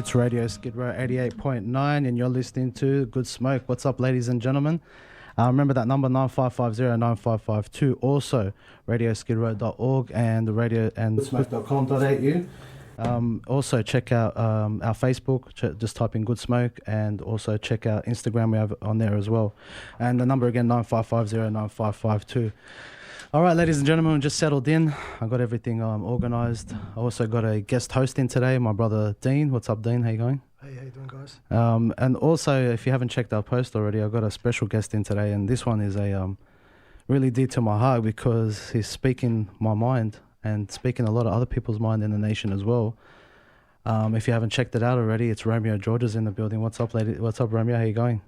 It's Radio Skid Row 88.9 and you're listening to Good Smoke. What's up, ladies and gentlemen? Remember that number 9550-9552. Also, radioskidrow.org and the radio and goodsmoke.com.au. Also, check out our Facebook. Just type in Good Smoke, and also check out Instagram. We have it on there as well. And the number again, 9550-9552. All right, ladies and gentlemen, we just settled in. I got everything organised. I also got a guest host in today, my brother Dean. What's up, Dean? How you going? Hey, how you doing, guys? And also, if you haven't checked our post already, I've got a special guest in today, and this one is a really dear to my heart because he's speaking my mind and speaking a lot of other people's mind in the nation as well. If you haven't checked it out already, it's Romeo Georges in the building. What's up, lady? What's up, Romeo? How you going?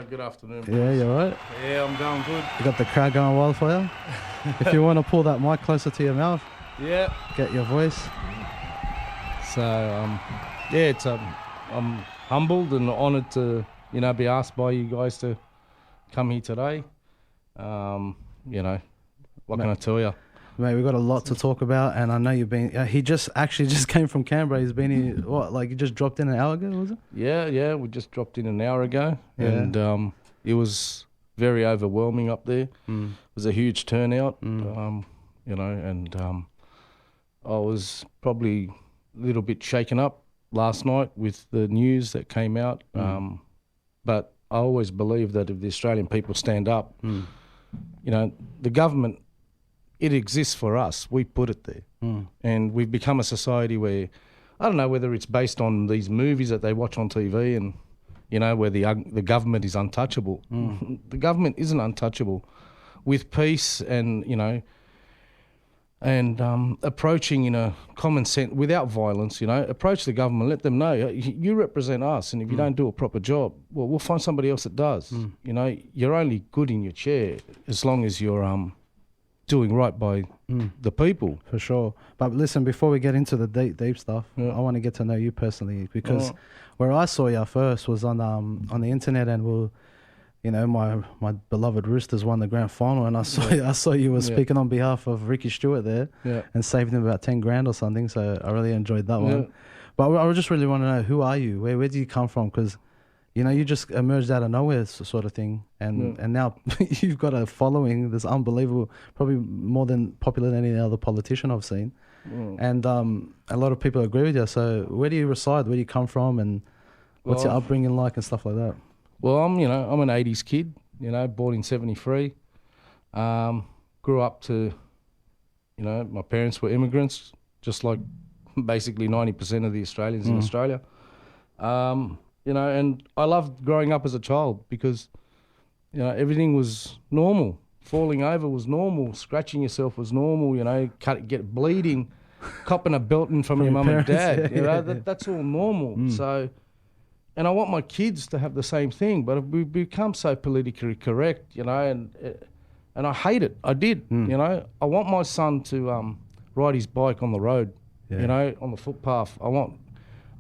Good afternoon. Yeah, you all right? Yeah, I'm going good. You got the crowd going wild for you? If you want to pull that mic closer to your mouth, Yeah. get your voice. So, it's I'm humbled and honoured to, be asked by you guys to come here today. What can I tell you? Mate, we've got a lot to talk about, and I know you've been... he just came from Canberra. He's been here, you just dropped in an hour ago, was it? Yeah, we just dropped in an hour ago, Yeah. and it was very overwhelming up there. It was a huge turnout, and I was probably a little bit shaken up last night with the news that came out, but I always believe that if the Australian people stand up, the government... It exists for us. We put it there. And we've become a society where, I don't know whether it's based on these movies that they watch on TV and, where the government is untouchable. The government isn't untouchable. With peace and, approaching in a common sense, without violence, approach the government, let them know, you represent us, and if you don't do a proper job, well, we'll find somebody else that does. You're only good in your chair as long as you're... doing right by the people. For sure. But listen, before we get into the deep stuff, I want to get to know you personally, because where I saw you first was on the internet, and my beloved Roosters won the grand final, and I saw you were speaking on behalf of Ricky Stewart there and saved him about 10 grand or something, so I really enjoyed that one. But I just really want to know, who are you? Where do you come from? Because you just emerged out of nowhere sort of thing. And now you've got a following that's unbelievable, probably more than popular than any other politician I've seen. And a lot of people agree with you. So where do you reside? Where do you come from? And what's your upbringing like and stuff like that? Well, I'm an 80s kid, born in 73. Grew up to, my parents were immigrants, just like basically 90% of the Australians in Australia. And I loved growing up as a child because, everything was normal. Falling over was normal. Scratching yourself was normal. Get bleeding, copping a belting from your mum and dad. That's all normal. So, and I want my kids to have the same thing. But we've become so politically correct, and I hate it. I did. I want my son to ride his bike on the road. On the footpath. I want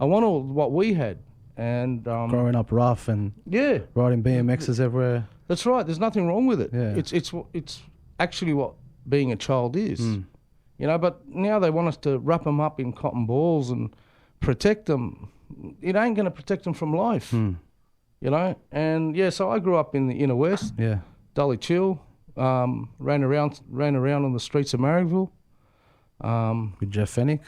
all what we had. And growing up rough and riding BMXs everywhere. That's right. There's nothing wrong with it. Yeah. It's actually what being a child is. But now they want us to wrap them up in cotton balls and protect them. It ain't going to protect them from life. And so I grew up in the inner west. Dully Chill. Ran around on the streets of Marrickville. With Jeff Fennick.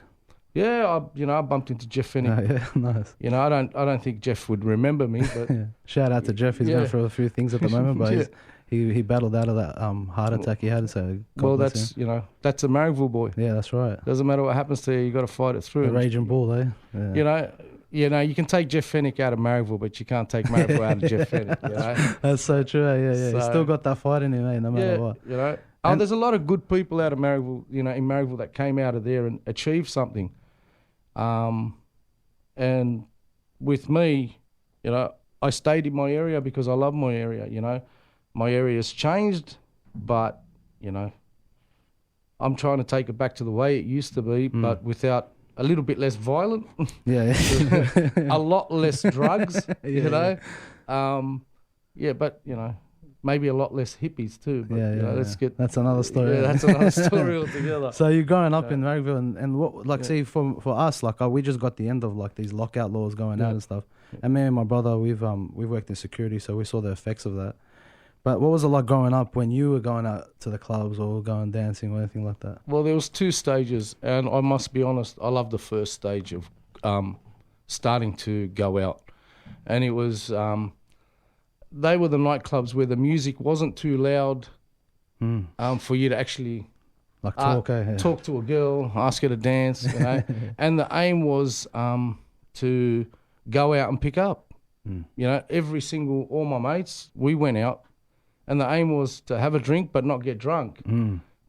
Yeah, I bumped into Jeff Fennick. Nice. I don't think Jeff would remember me, but shout out to Jeff. He's going through a few things at the moment, but he battled out of that heart attack he had. So that's that's a Marrickville boy. Yeah, that's right. Doesn't matter what happens to you, you got to fight it through. The raging bull, eh? Yeah. You can take Jeff Fennick out of Marrickville, but you can't take Marrickville out of Jeff Fennick. That's so true. Yeah. So, he's still got that fight in him, no matter what. There's a lot of good people out of Marrickville, in Marrickville that came out of there and achieved something. And with me, I stayed in my area because I love my area, My area's changed, but, I'm trying to take it back to the way it used to be, but without a little bit less violent. A lot less drugs, But, maybe a lot less hippies too. But, let's get... That's another story. Yeah, that's another story altogether. So you're growing up in Marrickville, and what, like, see, for us, like, we just got the end of, like, these lockout laws going out and stuff. And me and my brother, we've worked in security, so we saw the effects of that. But what was it like growing up when you were going out to the clubs or going dancing or anything like that? Well, there was 2 stages, and I must be honest, I love the first stage of starting to go out. And it was, they were the nightclubs where the music wasn't too loud for you to actually like talk to a girl, ask her to dance, you know. And the aim was to go out and pick up. You know, all my mates, we went out. And the aim was to have a drink but not get drunk.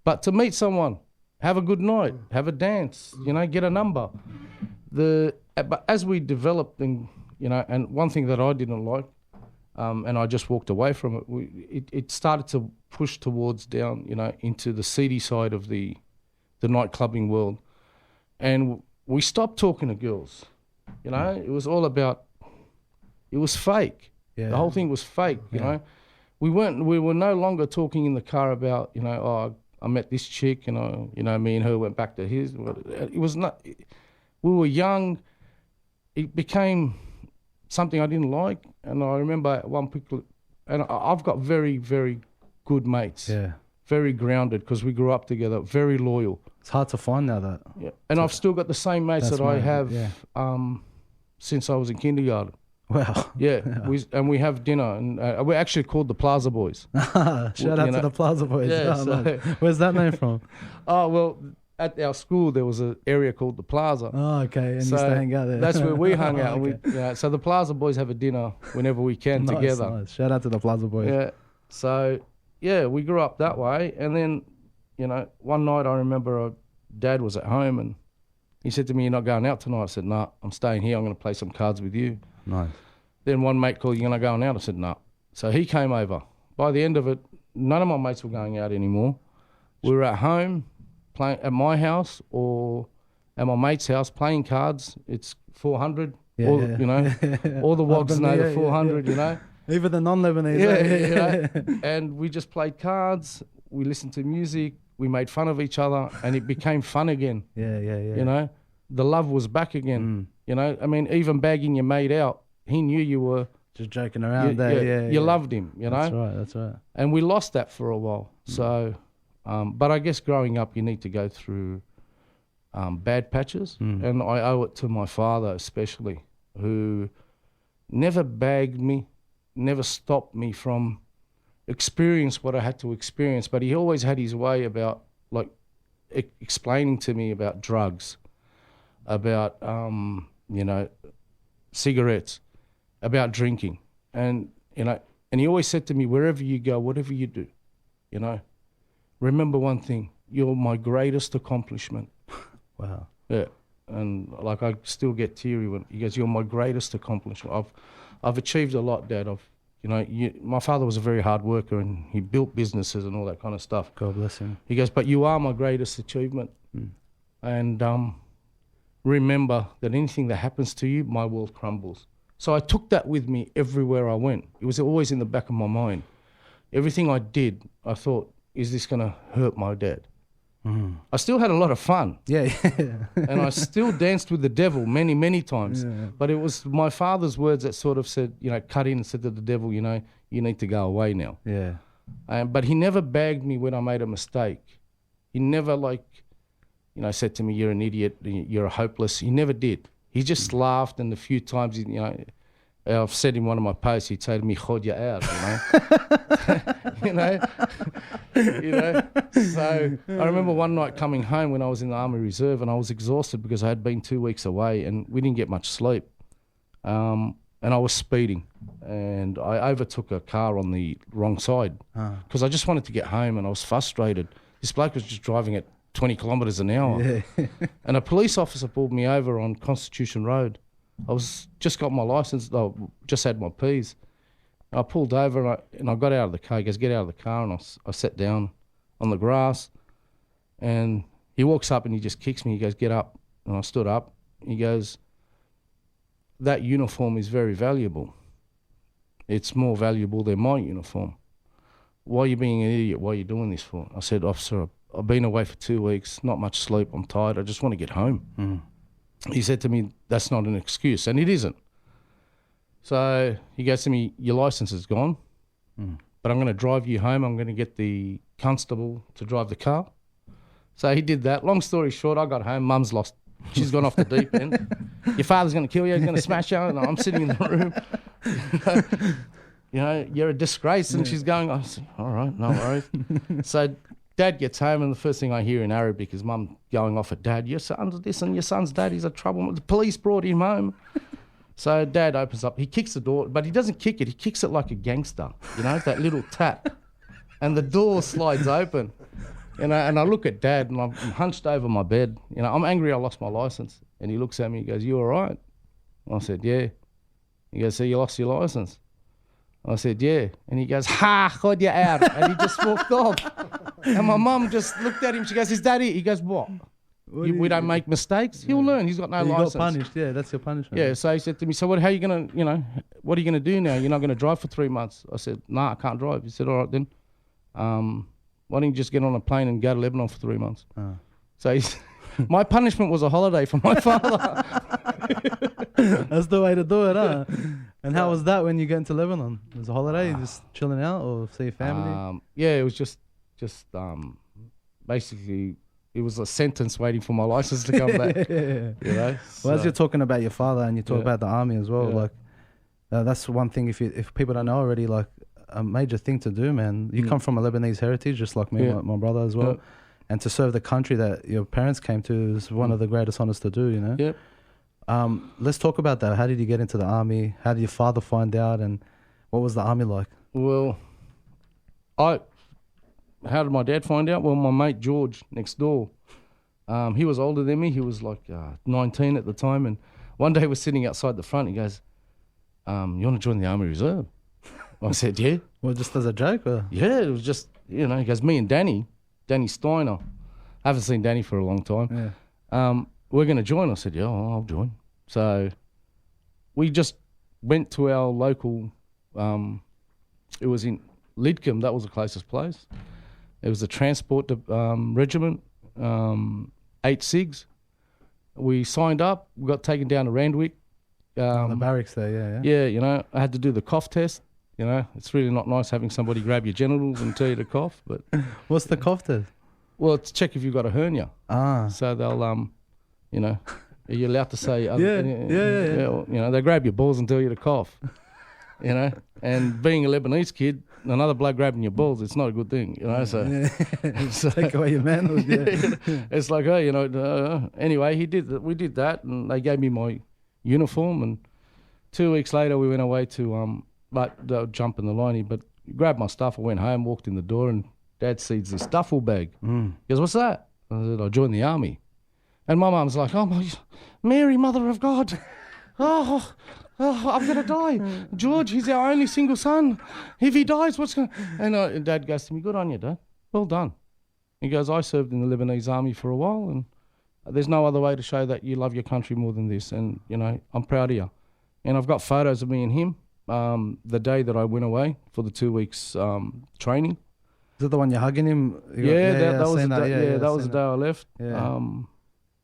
But to meet someone, have a good night, have a dance, you know, get a number. But as we developed, and you know, and one thing that I didn't like, and I just walked away from it, it started to push towards down, you know, into the seedy side of the nightclubbing world. And we stopped talking to girls, you know. It was all about, it was fake. Yeah. The whole thing was fake, you know. We were no longer talking in the car about, you know, oh, I met this chick, and you know, me and her went back to his. It was not. We were young. It became something I didn't like, and I remember one particular. And I've got very, very good mates. Yeah. Very grounded because we grew up together. Very loyal. It's hard to find now that. Yeah. And I've still got the same mates that I have since I was in kindergarten. Wow. Yeah, we have dinner, and we're actually called the Plaza Boys. Shout out to the Plaza Boys. Yeah, nice. Where's that name from? Oh, well, at our school there was an area called the Plaza. Oh, okay, and so you used to hang out there. That's where we hung out. Okay. So the Plaza Boys have a dinner whenever we can together. Nice. Shout out to the Plaza Boys. Yeah, so, yeah, we grew up that way, and then, you know, one night I remember Dad was at home, and he said to me, "You're not going out tonight?" I said, "No, I'm staying here. I'm going to play some cards with you." Nice. Then one mate called, "You going to go out?" I said, "No." So he came over. By the end of it, none of my mates were going out anymore. We were at home, playing at my house or at my mate's house, playing cards. It's 400. You know, all the wogs know the 400, you know. Even the non-Lebanese. You know? And we just played cards. We listened to music. We made fun of each other, and it became fun again. Yeah. You know, the love was back again. You know, I mean, even bagging your mate out, he knew you were just joking around. You loved him. You know, that's right. And we lost that for a while. So, but I guess growing up, you need to go through bad patches, and I owe it to my father especially, who never bagged me, never stopped me from experience what I had to experience, but he always had his way about, like, explaining to me about drugs, about you know, cigarettes, about drinking, and you know, and he always said to me, wherever you go, whatever you do, you know, remember one thing: you're my greatest accomplishment. Wow. Yeah, and like I still get teary when he goes, "You're my greatest accomplishment. I've achieved a lot, Dad. You know, my father was a very hard worker, and he built businesses and all that kind of stuff. God bless him. He goes, but you are my greatest achievement. And remember that anything that happens to you, my world crumbles. So I took that with me everywhere I went. It was always in the back of my mind. Everything I did, I thought, is this going to hurt my dad? I still had a lot of fun. Yeah. And I still danced with the devil many, many times. Yeah. But it was my father's words that sort of said, you know, cut in and said to the devil, you know, you need to go away now. Yeah. But he never bagged me when I made a mistake. He never, like, you know, said to me, you're an idiot, you're a hopeless. He never did. He just laughed, and a few times, you know, I've said in one of my posts, he'd say to me, "Khod ya out," you know. you know. So I remember one night coming home when I was in the Army Reserve, and I was exhausted because I had been 2 weeks away, and we didn't get much sleep. And I was speeding, and I overtook a car on the wrong side because I just wanted to get home, and I was frustrated. This bloke was just driving at 20 kilometres an hour, and a police officer pulled me over on Constitution Road. I was just got my license, just had my P's. I pulled over and I got out of the car. He goes, "Get out of the car," and I sat down on the grass, and he walks up and he just kicks me. He goes, "Get up," and I stood up. He goes, "That uniform is very valuable. It's more valuable than my uniform." why are you being an idiot? Why are you doing this for? I said, officer, I've been away for 2 weeks, not much sleep, I'm tired, I just want to get home. He said to me, that's not an excuse, and it isn't. So he goes to me, your licence is gone, but I'm going to drive you home. I'm going to get the constable to drive the car. So he did that. Long story short, I got home, mum's lost. She's gone off the deep end. Your father's going to kill you, he's going to smash you, and I'm sitting in the room. You know, you're a disgrace. And she's going, I said, all right, no worries. So Dad gets home, and the first thing I hear in Arabic is Mum going off at Dad, your son's this and your son's that, he's a trouble. The police brought him home. So Dad opens up, he kicks the door, but he doesn't kick it, he kicks it like a gangster, you know, that little tap. And the door slides open. And I look at Dad, and I'm hunched over my bed. You know, I'm angry I lost my licence. And he looks at me, he goes, you all right? I said, yeah. He goes, so you lost your licence? I said, yeah. And he goes, ha, khod ya out. And he just walked off. And my mum just looked at him. She goes, is that it? He goes, what? We don't make mistakes? He'll learn. He's got no license. You got punished. Yeah, that's your punishment. Yeah, so he said to me, so how are you going to, you know, what are you going to do now? You're not going to drive for 3 months? I said, nah, I can't drive. He said, all right then. Why don't you just get on a plane and go to Lebanon for 3 months? So my punishment was a holiday for my father. That's the way to do it, huh? And how was that when you get into Lebanon? It was a holiday, just chilling out or see your family? Yeah, it was just basically it was a sentence waiting for my license to come back. You know? Well, as you're talking about your father and you talk about the army as well, like that's one thing. If people don't know already, like a major thing to do, man. You come from a Lebanese heritage, just like me, my brother as well. And to serve the country that your parents came to is one of the greatest honors to do, you know? Yep. Let's talk about that. How did you get into the army? How did your father find out? And what was the army like? Well, how did my dad find out? Well, my mate George next door, he was older than me. He was like 19 at the time. And one day we're sitting outside the front. He goes, you want to join the Army Reserve? I said, yeah. Well, just as a joke? Or? Yeah, it was just, you know, he goes, me and Danny Steiner. I haven't seen Danny for a long time. Yeah. We're going to join. I said, yeah, I'll join. So we just went to our local, it was in Lidcombe, that was the closest place. It was a transport regiment, 8 SIGs. We signed up, we got taken down to Randwick. The barracks there, yeah. Yeah, you know, I had to do the cough test. You know, it's really not nice having somebody grab your genitals and tell you to cough. But what's the cough test? Well, it's check if you've got a hernia. So they'll, you know, are you allowed to say? Yeah. You know, they grab your balls and tell you to cough. You know, and being a Lebanese kid, another bloke grabbing your balls, it's not a good thing. You know, so, so take away your manhood. Yeah. It's like, oh, you know. Anyway, we did that, and they gave me my uniform, and 2 weeks later we went away to but they'll jump in the line. But grabbed my stuff. I went home, walked in the door, and Dad sees this duffel bag. He goes, what's that? I said, I joined the army. And my mum's like, oh, Mary, Mother of God. Oh, I'm going to die. George, he's our only single son. If he dies, what's going to... And Dad goes to me, good on you, Dad. Well done. He goes, I served in the Lebanese army for a while, and there's no other way to show that you love your country more than this. And, you know, I'm proud of you. And I've got photos of me and him the day that I went away for the 2 weeks training. Is it the one you're hugging him? That was the day I left. Yeah.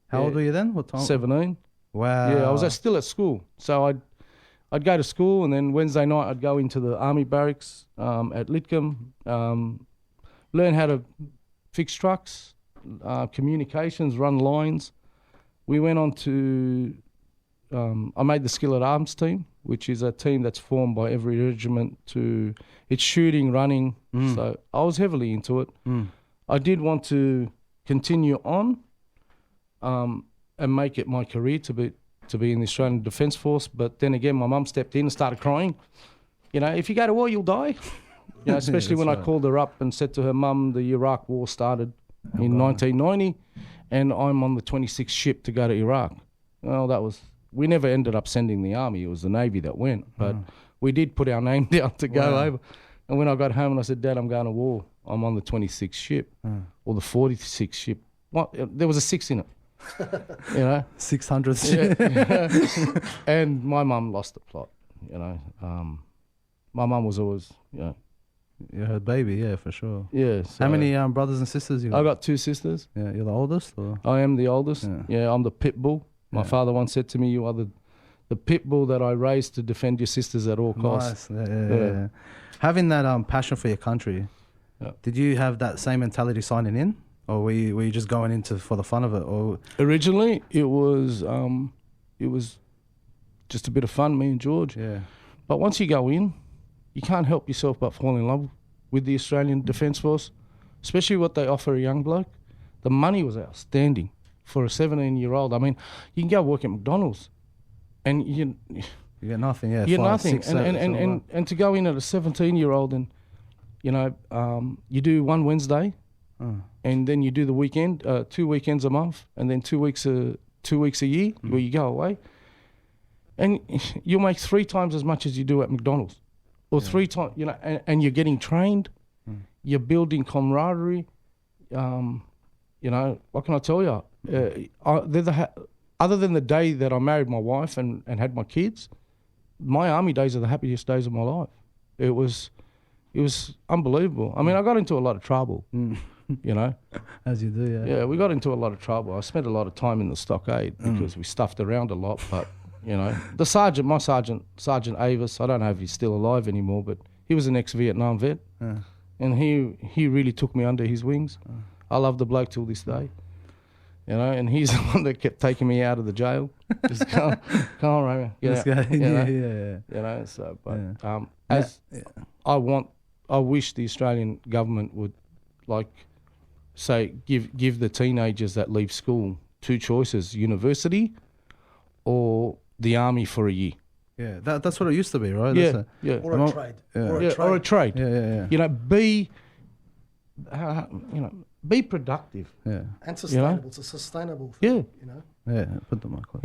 How old were you then? What time? 17. Wow. Yeah, I was still at school. So I'd go to school, and then Wednesday night I'd go into the army barracks at Lidcombe, learn how to fix trucks, communications, run lines. We went on to... I made the Skillet Arms team, which is a team that's formed by every regiment to... It's shooting, running. So I was heavily into it. I did want to continue on and make it my career to be in the Australian Defence Force. But then again, my mum stepped in and started crying. You know, if you go to war, you'll die. You know, especially when I called her up and said to her, Mum, the Iraq war started in 1990, and I'm on the 26th ship to go to Iraq. Well, we never ended up sending the army. It was the Navy that went. But we did put our name down to go over. And when I got home and I said, Dad, I'm going to war, I'm on the 26th ship or the 46th ship. What? There was a 6 in it. You know? 600th. Yeah. And my mum lost the plot, you know. My mum was always, you know, You're her baby, yeah, for sure. Yeah. So How many brothers and sisters you got? I got 2 sisters. Yeah, you're the oldest, or? I am the oldest. Yeah. Yeah, I'm the pit bull. My father once said to me, "You are the pit bull that I raised to defend your sisters at all costs." Nice. Yeah. Having that passion for your country, did you have that same mentality signing in, or were you just going into for the fun of it? Or originally it was just a bit of fun, me and George. Yeah. But once you go in, you can't help yourself but fall in love with the Australian Defence Force, especially what they offer a young bloke. The money was outstanding for a 17-year-old. I mean, you can go work at McDonald's, and you get nothing. Yeah, you get 5, nothing. 6, 7, And to go in at a 17-year-old and you do one Wednesday, and then you do the weekend, 2 weekends a month, and then 2 weeks a year where you go away, and you'll make 3 times as much as you do at McDonald's, or 3 times, and you're getting trained, you're building camaraderie. What can I tell you? Other than the day that I married my wife and had my kids, my army days are the happiest days of my life. It was unbelievable. I mean, I got into a lot of trouble, As you do, yeah. Yeah, we got into a lot of trouble. I spent a lot of time in the stockade because we stuffed around a lot. But, the sergeant, my sergeant, Sergeant Avis, I don't know if he's still alive anymore, but he was an ex-Vietnam vet. And he really took me under his wings. I love the bloke till this day. And he's the one that kept taking me out of the jail. Just come on, Romeo. I wish the Australian government would, say, give the teenagers that leave school 2 choices: university or the army for a year. Yeah, that's what it used to be, right? Or a trade. Or a trade. Yeah. Be productive. Yeah. And sustainable. It's a sustainable thing, Yeah, put the mic on.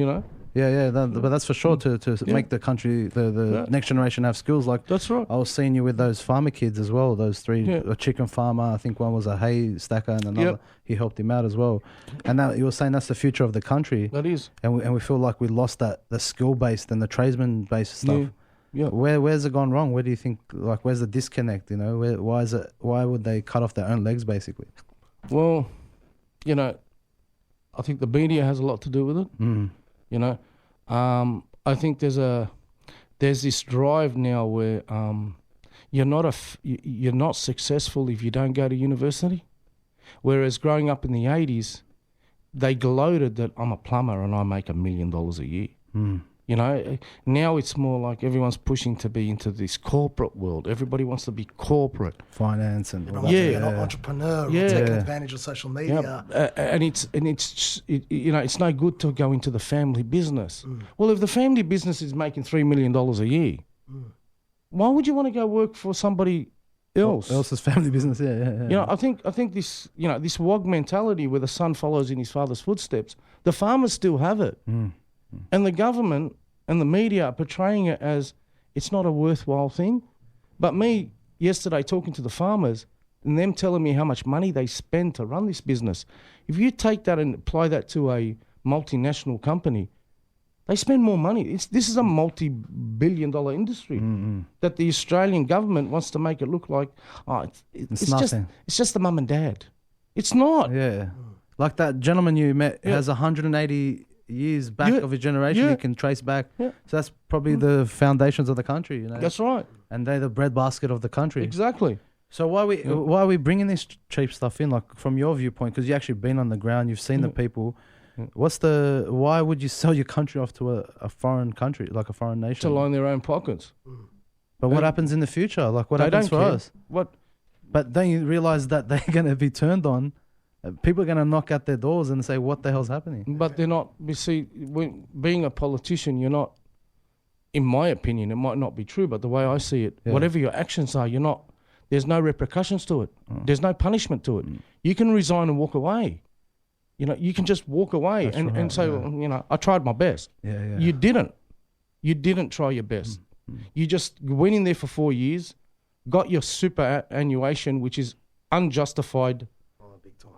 But that's for sure to make the country, the next generation have skills. Like, that's right. I was seeing you with those farmer kids as well, those 3, a chicken farmer, I think one was a hay stacker and another, he helped him out as well. And that, you were saying that's the future of the country. That is. And we feel like we lost the skill-based and the tradesman-based stuff. Yeah. Where's it gone wrong? Where do you think, where's the disconnect, why would they cut off their own legs, basically? Well, I think the media has a lot to do with it. I think there's this drive now where you're not successful if you don't go to university. Whereas growing up in the 80s, they gloated that I'm a plumber and I make $1 million a year. Now it's more like everyone's pushing to be into this corporate world. Everybody wants to be corporate. Finance and all that. An entrepreneur or taking advantage of social media. And it's no good to go into the family business. Well, if the family business is making $3 million a year, why would you want to go work for somebody else? Else's family business, yeah. I think this, this WOG mentality where the son follows in his father's footsteps, the farmers still have it. And the government and the media are portraying it as it's not a worthwhile thing. But me, yesterday, talking to the farmers and them telling me how much money they spend to run this business, if you take that and apply that to a multinational company, they spend more money. This is a multi-billion-dollar industry that the Australian government wants to make it look like, it's nothing. It's just the mum and dad. It's not. Yeah. Like that gentleman you met has 180 years back of his generation you can trace back. So that's probably the foundations of the country, That's right. And they're the breadbasket of the country. Exactly. So why are we bringing this cheap stuff in? Like, from your viewpoint, because you've actually been on the ground, you've seen the people. Why would you sell your country off to a foreign country, like a foreign nation? To line their own pockets. But what happens in the future? Like, what happens for us? But don't you realize that they're going to be turned on? People are going to knock at their doors and say, what the hell's happening? But they're not, being a politician, you're not, in my opinion, it might not be true, but the way I see it, whatever your actions are, there's no repercussions to it. There's no punishment to it. You can resign and walk away. You can just walk away and say, I tried my best. You didn't. You didn't try your best. You just went in there for 4 years, got your superannuation, which is unjustified. Big time.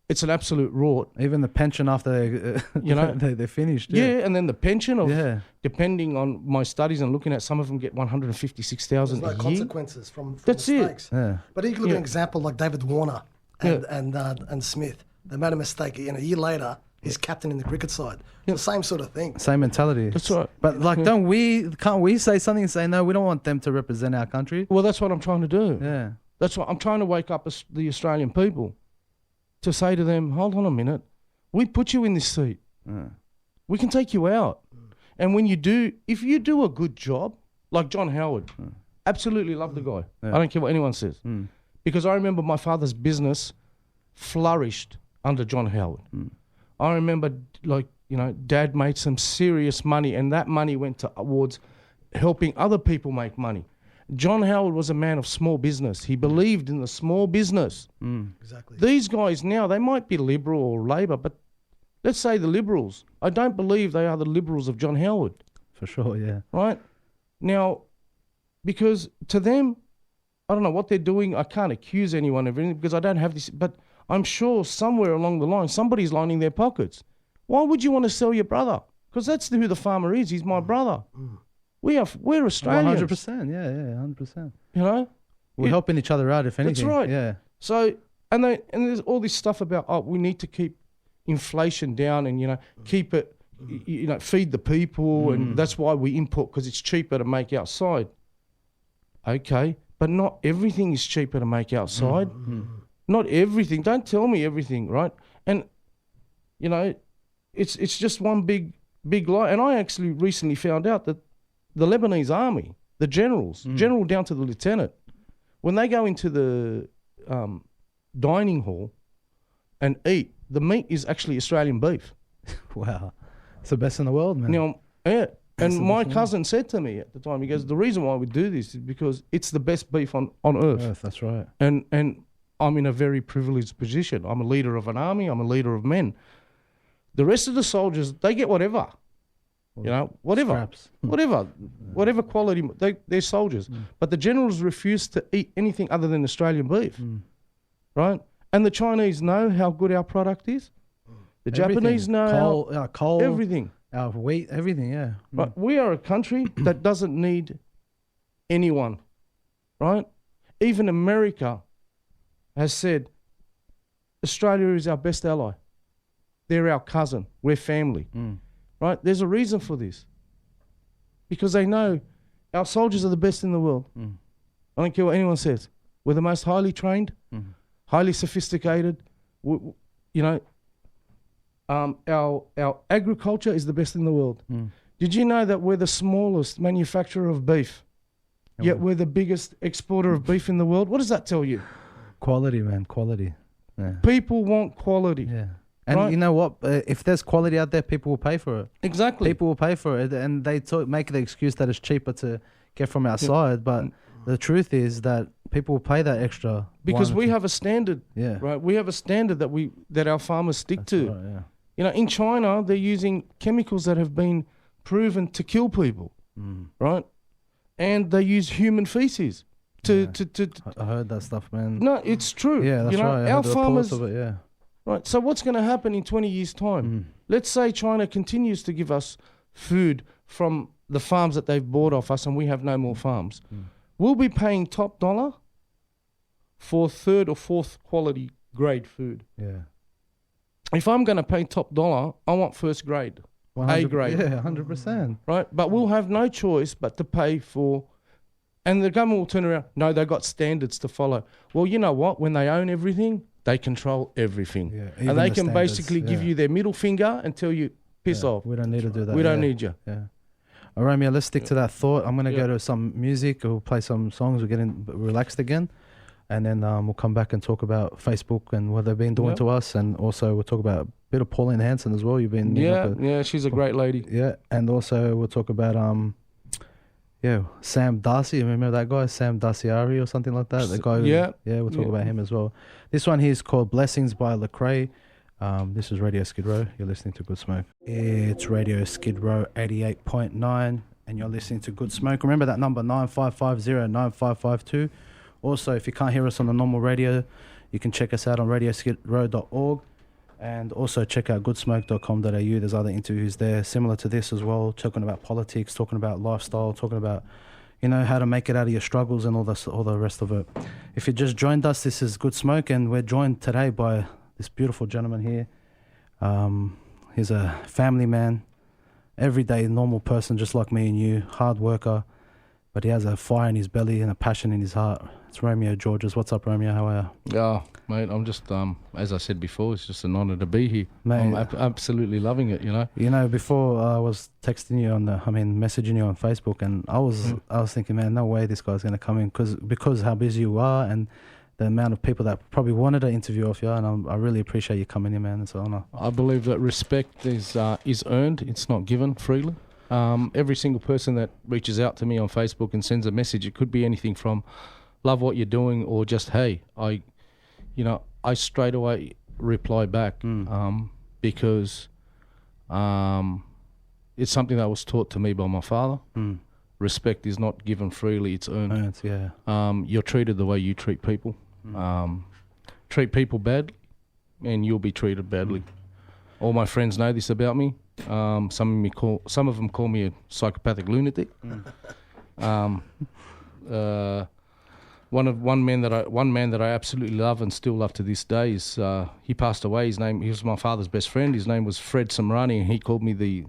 it's an absolute rort. Even the pension after they, you know, they're finished. Yeah, and then the pension of, depending on my studies and looking at, some of them get 156,000 a year. There's no consequences from That's mistakes. Yeah. But you can look at an example like David Warner and Smith. They made a mistake, and a year later, he's captain in the cricket side. It's the same sort of thing. Same mentality. That's right. But like, can't we say something and say, no, we don't want them to represent our country? Well, that's what I'm trying to do. Yeah. That's what I'm trying to wake up the Australian people to say to them, hold on a minute, we put you in this seat. We can take you out. And when you do, if you do a good job, like John Howard, absolutely love the guy. I don't care what anyone says. Because I remember my father's business flourished under John Howard. I remember, like, you know, Dad made some serious money, and that money went towards helping other people make money. John Howard was a man of small business. He believed in the small business. Exactly. These guys now, they might be Liberal or Labor, but let's say the Liberals. I don't believe they are the Liberals of John Howard. For sure, yeah. Right? Now, because to them, I don't know what they're doing. I can't accuse anyone of anything because I don't have this, but I'm sure somewhere along the line, somebody's lining their pockets. Why would you want to sell your brother? Because that's who the farmer is. He's my brother. We're Australians. 100%, yeah, 100%. You know? We're helping each other out, if anything. That's right. Yeah. So, and there's all this stuff about, we need to keep inflation down and, you know, keep it, you know, feed the people, and that's why we import, because it's cheaper to make outside. Okay, but not everything is cheaper to make outside. Not everything. Don't tell me everything, right? And, you know, it's just one big lie. And I actually recently found out that the Lebanese army, the generals, general down to the lieutenant, when they go into the dining hall and eat, the meat is actually Australian beef. Wow. It's the best in the world, man. You know, yeah. And my cousin said to me at the time, he goes, the reason why we do this is because it's the best beef on earth. That's right. And I'm in a very privileged position. I'm a leader of an army. I'm a leader of men. The rest of the soldiers, they get whatever. You know, whatever quality, they're soldiers. But the generals refuse to eat anything other than Australian beef, right? And the Chinese know how good our product is. The Japanese know coal, everything. Our wheat, everything, yeah. But we are a country that doesn't need anyone, right? Even America has said, Australia is our best ally. They're our cousin. We're family. Right? There's a reason for this. Because they know our soldiers are the best in the world. I don't care what anyone says. We're the most highly trained, highly sophisticated. You know, our agriculture is the best in the world. Did you know that we're the smallest manufacturer of beef, yet we're the biggest exporter of beef in the world? What does that tell you? Quality, man, quality. Yeah. People want quality. Yeah. And you know what? If there's quality out there, people will pay for it. Exactly. People will pay for it. And they make the excuse that it's cheaper to get from outside. But the truth is that people will pay that extra. Because we have a standard. Yeah. Right? We have a standard that our farmers stick to. Right, yeah. You know, in China, they're using chemicals that have been proven to kill people. Right? And they use human feces. I heard that stuff, man. No, it's true. Yeah, that's right. Our farmers. Of it, yeah. Right. So what's going to happen in 20 years' time? Let's say China continues to give us food from the farms that they've bought off us, and we have no more farms. We'll be paying top dollar for third or fourth quality grade food. Yeah. If I'm going to pay top dollar, I want first grade, A grade. Yeah, 100%. Right. But we'll have no choice but to pay for. And the government will turn around. No, they've got standards to follow. Well, you know what? When they own everything, they control everything. Yeah, and they can basically give you their middle finger and tell you, piss off. We don't need to do that. We don't need you. Yeah. All right, Romeo, let's stick to that thought. I'm going to go to some music. We'll play some songs. We're getting relaxed again. And then we'll come back and talk about Facebook and what they've been doing to us. And also we'll talk about a bit of Pauline Hanson as well. You've been... Yeah, she's a great lady. Yeah, and also we'll talk about... Sam Darcy, remember that guy, Sam Darciari or something like that? The guy we'll talk about him as well. This one here is called Blessings by Lecrae. This is Radio Skid Row. You're listening to Good Smoke. It's Radio Skid Row 88.9 and you're listening to Good Smoke. Remember that number, 9550-9552. Also, if you can't hear us on the normal radio, you can check us out on radioskidrow.org. And also check out goodsmoke.com.au. There's other interviews there similar to this as well, talking about politics, talking about lifestyle, talking about, you know, how to make it out of your struggles and all the rest of it. If you just joined us, this is Good Smoke, and we're joined today by this beautiful gentleman here. He's a family man, everyday normal person just like me and you, hard worker, but he has a fire in his belly and a passion in his heart. It's Romeo Georges. What's up, Romeo? How are you? Oh, mate, I'm just, as I said before, it's just an honour to be here. Mate, I'm absolutely loving it, you know. You know, before I was texting you messaging you on Facebook, and I was thinking, man, no way this guy's going to come in because how busy you are and the amount of people that probably wanted an interview of you, and I really appreciate you coming in, man. It's an honour. I believe that respect is earned. It's not given freely. Every single person that reaches out to me on Facebook and sends a message, it could be anything from love what you're doing or just, hey, I straight away reply back because it's something that was taught to me by my father. Respect is not given freely, it's earned. You're treated the way you treat people. Treat people badly and you'll be treated badly. All my friends know this about me. Some of them call me a psychopathic lunatic. One man that I absolutely love and still love to this day is he passed away. He was my father's best friend. His name was Fred Samrani, and he called me the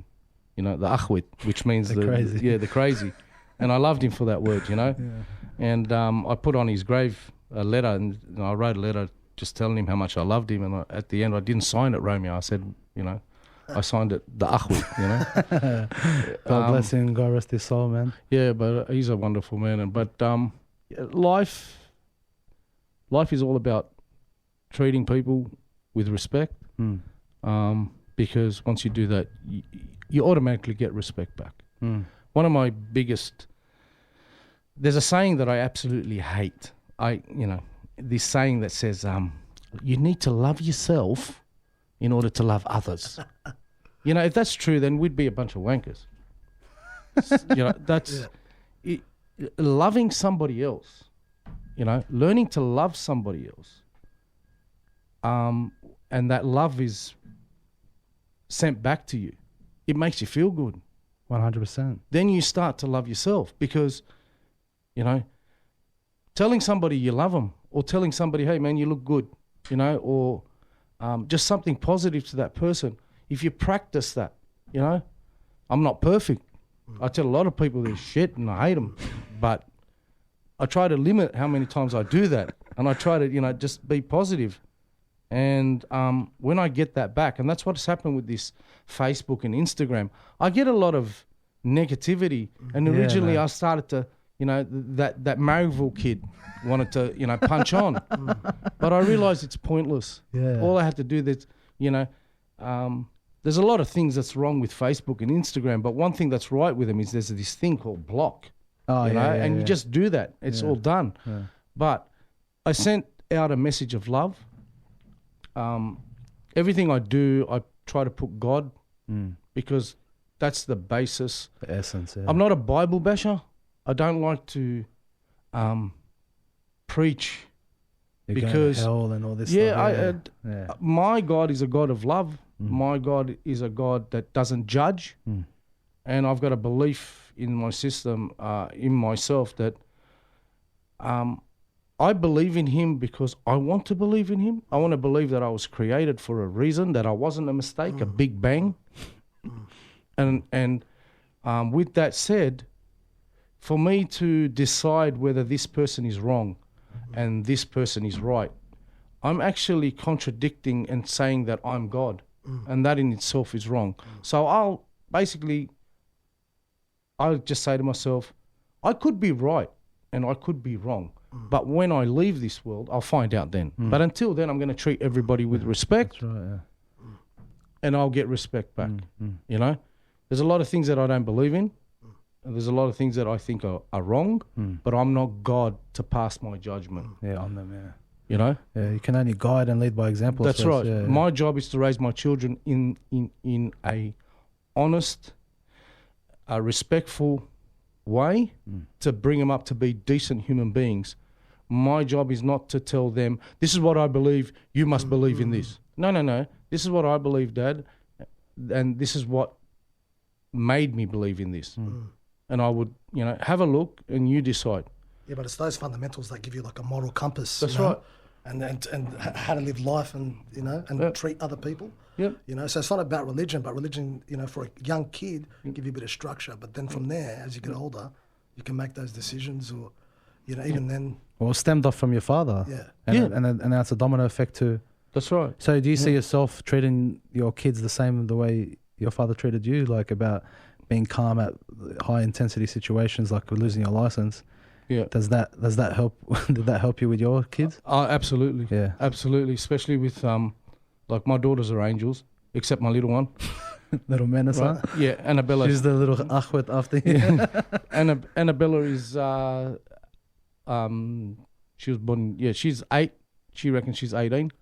achwit, which means the crazy. And I loved him for that word, you know. Yeah. And I put on his grave a letter, and I wrote a letter just telling him how much I loved him. And at the end, I didn't sign it Romeo. I said, I signed it the achwit, God bless him. God rest his soul, man. Yeah, but he's a wonderful man. But life is all about treating people with respect, because once you do that, you automatically get respect back. One of my there's a saying that I absolutely hate. This saying that says, you need to love yourself in order to love others. If that's true, then we'd be a bunch of wankers. Loving somebody else, learning to love somebody else, and that love is sent back to you. It makes you feel good. 100%. Then you start to love yourself because, telling somebody you love them or telling somebody, hey, man, you look good, or just something positive to that person. If you practice that, I'm not perfect. I tell a lot of people they're shit and I hate them, but I try to limit how many times I do that, and I try to, just be positive. And when I get that back, and that's what's happened with this Facebook and Instagram, I get a lot of negativity. And originally I started to, that Maryville kid wanted to, punch on. But I realised it's pointless. Yeah. All I had to do there's a lot of things that's wrong with Facebook and Instagram, but one thing that's right with them is there's this thing called block. You just do that. It's all done. Yeah. But I sent out a message of love. Everything I do, I try to put God because that's the basis. The essence, yeah. I'm not a Bible basher. I don't like to preach because hell and all this stuff. My God is a God of love. My God is a God that doesn't judge. And I've got a belief in my system, in myself, that I believe in him because I want to believe in him. I want to believe that I was created for a reason, that I wasn't a mistake, a big bang. And with that said, for me to decide whether this person is wrong and this person is right, I'm actually contradicting and saying that I'm God, and that in itself is wrong. So I'll just say to myself, I could be right and I could be wrong. But when I leave this world, I'll find out then. But until then, I'm going to treat everybody with respect. That's right, and I'll get respect back. There's a lot of things that I don't believe in. And there's a lot of things that I think are wrong, but I'm not God to pass my judgment. Yeah, on them, yeah. Yeah, you can only guide and lead by example. That's right. Yeah. My job is to raise my children in a honest, a respectful way, to bring them up to be decent human beings My job is not to tell them, this is what I believe, you must believe in this. No. This is what I believe, Dad, and this is what made me believe in this. And I would, have a look and you decide. Yeah, but it's those fundamentals that give you like a moral compass. That's right. And how to live life and, and treat other people. Yep. So it's not about religion, but religion, for a young kid, give you a bit of structure. But then from there, as you get older, you can make those decisions or, even then. Well, stemmed off from your father. Yeah. And that's a domino effect too. That's right. So do you see yourself treating your kids the same the way your father treated you, like about being calm at high intensity situations like losing your license? Yeah. Does that help? Did that help you with your kids? Absolutely. Yeah. Absolutely. Especially with like my daughters are angels, except my little one. Little menace, right? huh? Yeah, Annabella. She's the little achwet after you. Annabella is she was born. Yeah, she's 8. She reckons she's 18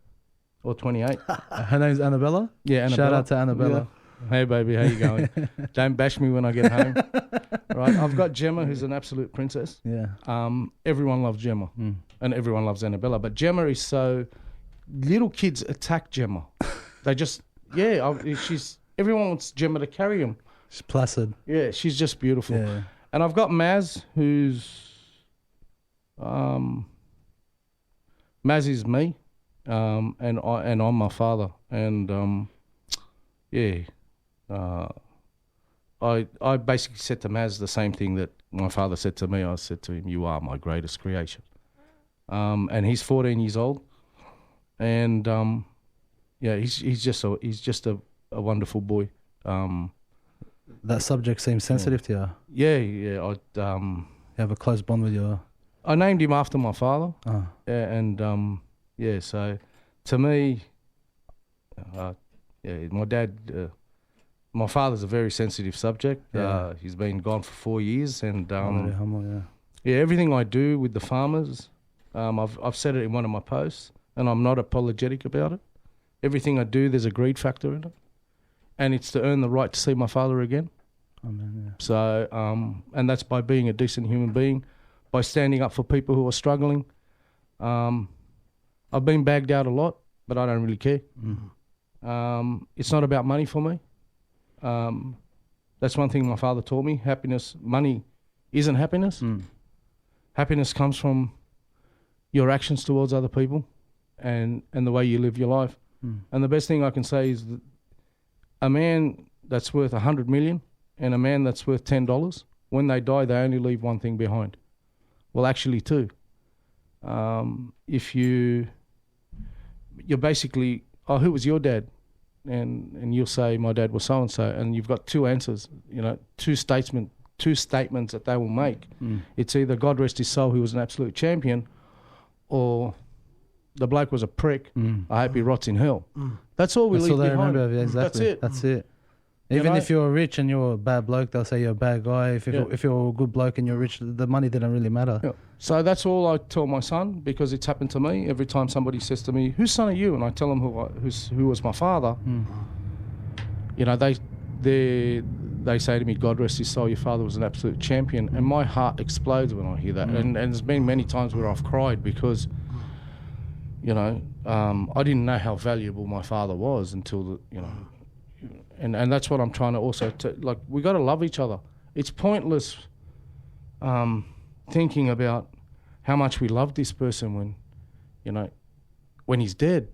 or 28. Her name's Annabella. Yeah, Annabella. Shout out to Annabella. Yeah. Hey baby, how you going? Don't bash me when I get home. Right, I've got Gemma, who's an absolute princess. Yeah. Everyone loves Gemma, and everyone loves Annabella. But Gemma is so. Little kids attack Gemma. They just she's. Everyone wants Gemma to carry them. She's placid. Yeah, she's just beautiful. Yeah. And I've got Maz, who's Maz is me, and I'm my father, and I basically said to Maz the same thing that my father said to me. I said to him, "You are my greatest creation," and he's 14 years old, and he's just a wonderful boy. That subject seems sensitive to you. Yeah. You have a close bond with your. I named him after my father. Oh. And so to me, my dad, my father's a very sensitive subject. Yeah. He's been gone for 4 years, and Very humble, everything I do with the farmers, I've said it in one of my posts, and I'm not apologetic about it. Everything I do, there's a greed factor in it, and it's to earn the right to see my father again. Amen, yeah. So, and that's by being a decent human being, by standing up for people who are struggling. I've been bagged out a lot, but I don't really care. It's not about money for me. That's one thing my father taught me. Money isn't happiness. Happiness comes from your actions towards other people and the way you live your life. And the best thing I can say is that a man that's worth 100 million and a man that's worth $10, when they die, they only leave one thing behind. Well, actually two. If you're basically, who was your dad? And you'll say, my dad was so-and-so, and you've got two answers, two statements that they will make. It's either God rest his soul, he was an absolute champion, or the bloke was a prick, I hope he rots in hell. That's all we leave behind. That's all they remember, exactly. That's it. Even if you're rich and you're a bad bloke, they'll say you're a bad guy. If you're a good bloke and you're rich, the money didn't really matter. Yeah. So that's all I tell my son, because it's happened to me. Every time somebody says to me, "Whose son are you?" and I tell them who was my father, they say to me, "God rest his soul, your father was an absolute champion," and my heart explodes when I hear that. And there's been many times where I've cried because, I didn't know how valuable my father was until And that's what I'm trying to also we got to love each other. It's pointless thinking about how much we love this person when he's dead.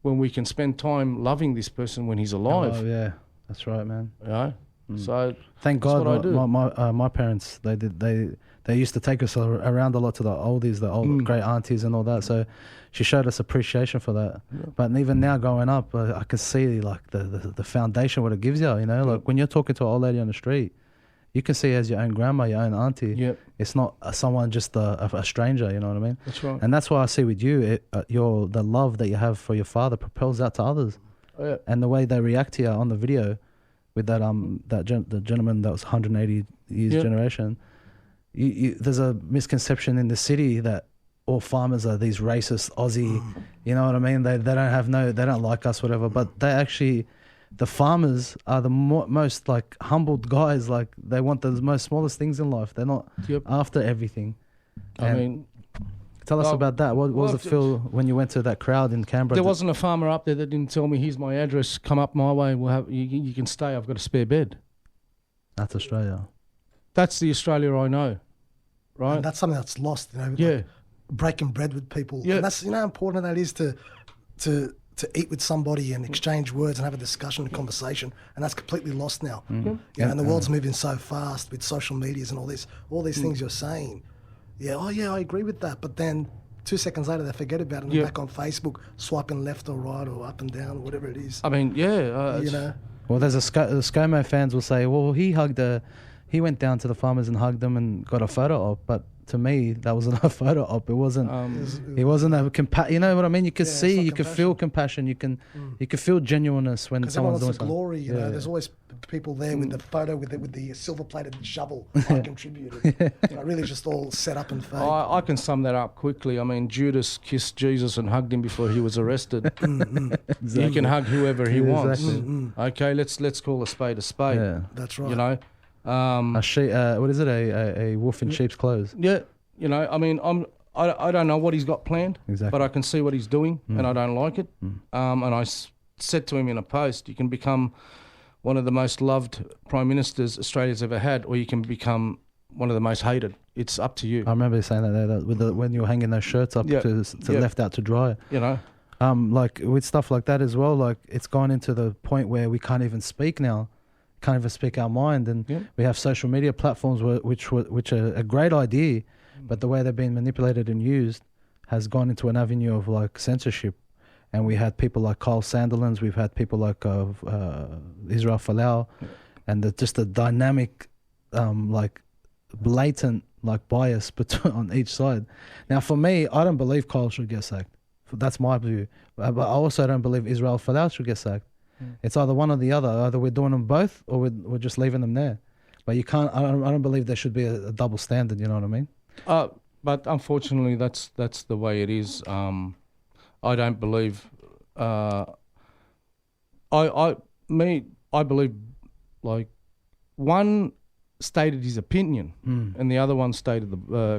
When we can spend time loving this person when he's alive. Oh yeah, that's right, man. So thank God, what I do. my parents they used to take us around a lot to the oldies, the old great aunties and all that. So she showed us appreciation for that. Yeah. But even now growing up, I can see the foundation what it gives you. Like when you're talking to an old lady on the street, you can see her as your own grandma, your own auntie. Yep. It's not someone just a stranger. You know what I mean? That's right. And that's why I see with you, the love that you have for your father propels out to others. Oh, yeah. And the way they react to you on the video, with that the gentleman that was 180 years generation. There's a misconception in the city that all farmers are these racist Aussie, you know what I mean? They don't like us, whatever. But they actually, the farmers are the most humbled guys. Like they want the most smallest things in life. They're not after everything. I mean, Tell us about that. What was it feel when you went to that crowd in Canberra? There wasn't a farmer up there that didn't tell me, here's my address, come up my way, you can stay, I've got a spare bed. That's Australia. That's the Australia I know, right? And that's something that's lost, Yeah. like breaking bread with people. Yeah. And that's, how important that is to eat with somebody and exchange words and have a discussion and conversation, and that's completely lost now. And the world's moving so fast with social medias and all these things you're saying. Yeah, I agree with that, but then 2 seconds later they forget about it and they're back on Facebook swiping left or right or up and down or whatever it is. I mean, Well, there's the ScoMo fans will say, well, he went down to the farmers and hugged them and got a photo op, but to me, that wasn't a photo op. It wasn't. It wasn't a you know what I mean? You could see, you could feel compassion. You can feel genuineness when someone's doing something. Glory, you know. There's always people there with the photo with the silver-plated shovel. I contributed. Really, just all set up and fake. I can sum that up quickly. I mean, Judas kissed Jesus and hugged him before he was arrested. Exactly. He can hug whoever he wants. Exactly. Okay, let's call a spade a spade. Yeah. That's right. You know. What is it? A wolf in sheep's clothes. Yeah, you know, I mean, I don't know what he's got planned, but I can see what he's doing, and I don't like it. And I said to him in a post, you can become one of the most loved prime ministers Australia's ever had, or you can become one of the most hated. It's up to you. I remember you saying that there, when you were hanging those shirts up to left out to dry. You know, like with stuff like that as well. Like it's gone into the point where we can't even speak now. Can't even speak our mind, and we have social media platforms which are a great idea, but the way they've been manipulated and used has gone into an avenue of like censorship. And we had people like Kyle Sandilands, we've had people like Israel Folau, and just the dynamic, like blatant like bias on each side. Now, for me, I don't believe Kyle should get sacked. That's my view, but I also don't believe Israel Folau should get sacked. It's either one or the other. Either we're doing them both, or we're just leaving them there. But you can't. I don't believe there should be a double standard. You know what I mean? But unfortunately, that's the way it is. I don't believe. I believe like one stated his opinion, and the other one stated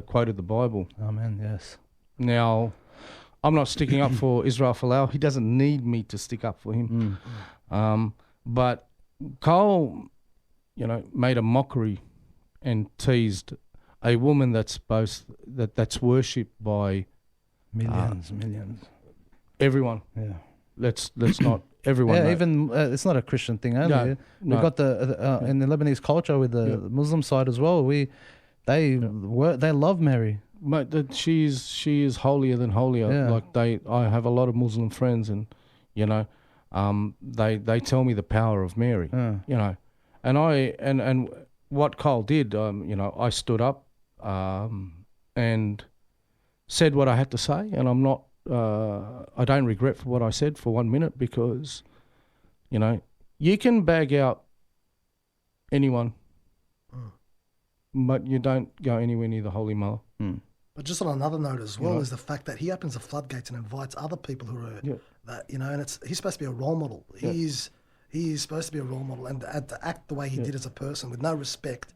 quoted the Bible. Amen. Yes. Now, I'm not sticking up for Israel Folau. He doesn't need me to stick up for him. But Cole, you know, made a mockery and teased a woman that's worshipped by millions. Everyone. Yeah. Let's not everyone. Yeah, even it's not a Christian thing only. No, We've got in the Lebanese culture with the Muslim side as well. They love Mary. Mate, she is holier than holier. Yeah. Like I have a lot of Muslim friends, and you know, they tell me the power of Mary. You know, and what Cole did, you know, I stood up and said what I had to say, and I'm not. I don't regret for what I said for 1 minute, because, you know, you can bag out anyone, but you don't go anywhere near the Holy Mother. But just on another note as well, is the fact that he opens the floodgates and invites other people who are that, you know, and he's supposed to be a role model. He's supposed to be a role model, and to act the way he did as a person with no respect.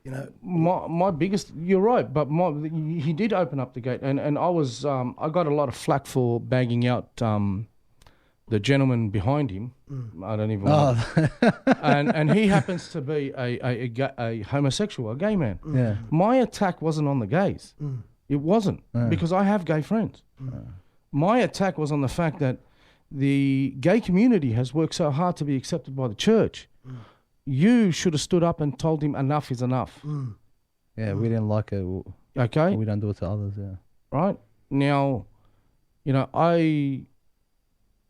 You know, my biggest, you're right, but he did open up the gate, and I was I got a lot of flack for bagging out the gentleman behind him. I don't even know. And he happens to be a homosexual, a gay man. Yeah. My attack wasn't on the gays. It wasn't, because I have gay friends. My attack was on the fact that the gay community has worked so hard to be accepted by the church. You should have stood up and told him enough is enough. Yeah, we didn't like it. Okay? We don't do it to others, yeah. Right? Now, you know,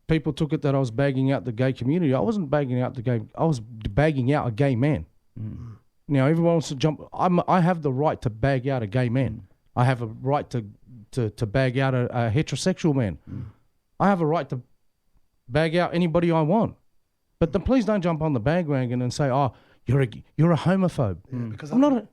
people took it that I was bagging out the gay community. I wasn't bagging out the gay. I was bagging out a gay man. Now, everyone wants to jump. I have the right to bag out a gay man. I have a right to bag out a heterosexual man. I have a right to bag out anybody I want. But then please don't jump on the bandwagon and say, "Oh, you're a homophobe." because I'm not.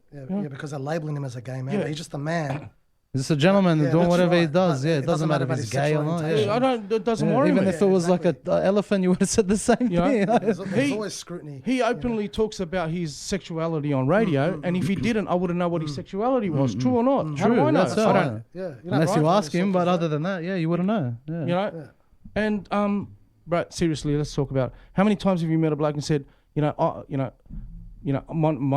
because they're labeling him as a gay man. He's just a man It's a gentleman doing whatever he does. Yeah, it doesn't matter if he's gay or not. Yeah, it doesn't worry even me. if it was like an elephant, you would have said the same thing. There's always scrutiny. He openly talks about his sexuality on radio, and if he didn't, I wouldn't know what his sexuality was. True or not? How do I know? That's I right. don't. Yeah, Unless you ask him, but other than that, you wouldn't know. Yeah. You know, and right, seriously, let's talk about how many times have you met a bloke and said, my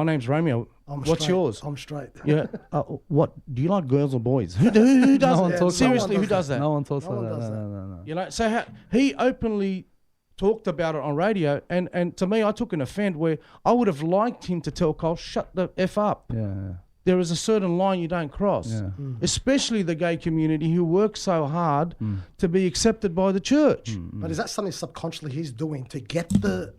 name's Romeo. What's straight. yours? I'm straight. Yeah. What do you like, girls or boys? Who does that? Seriously, who does that? No one talks like that. No. You know, so he openly talked about it on radio, and to me, I took an offend where I would have liked him to tell Cole, shut the F up. Yeah. There is a certain line you don't cross, especially the gay community who work so hard to be accepted by the church. But is that something subconsciously he's doing to get the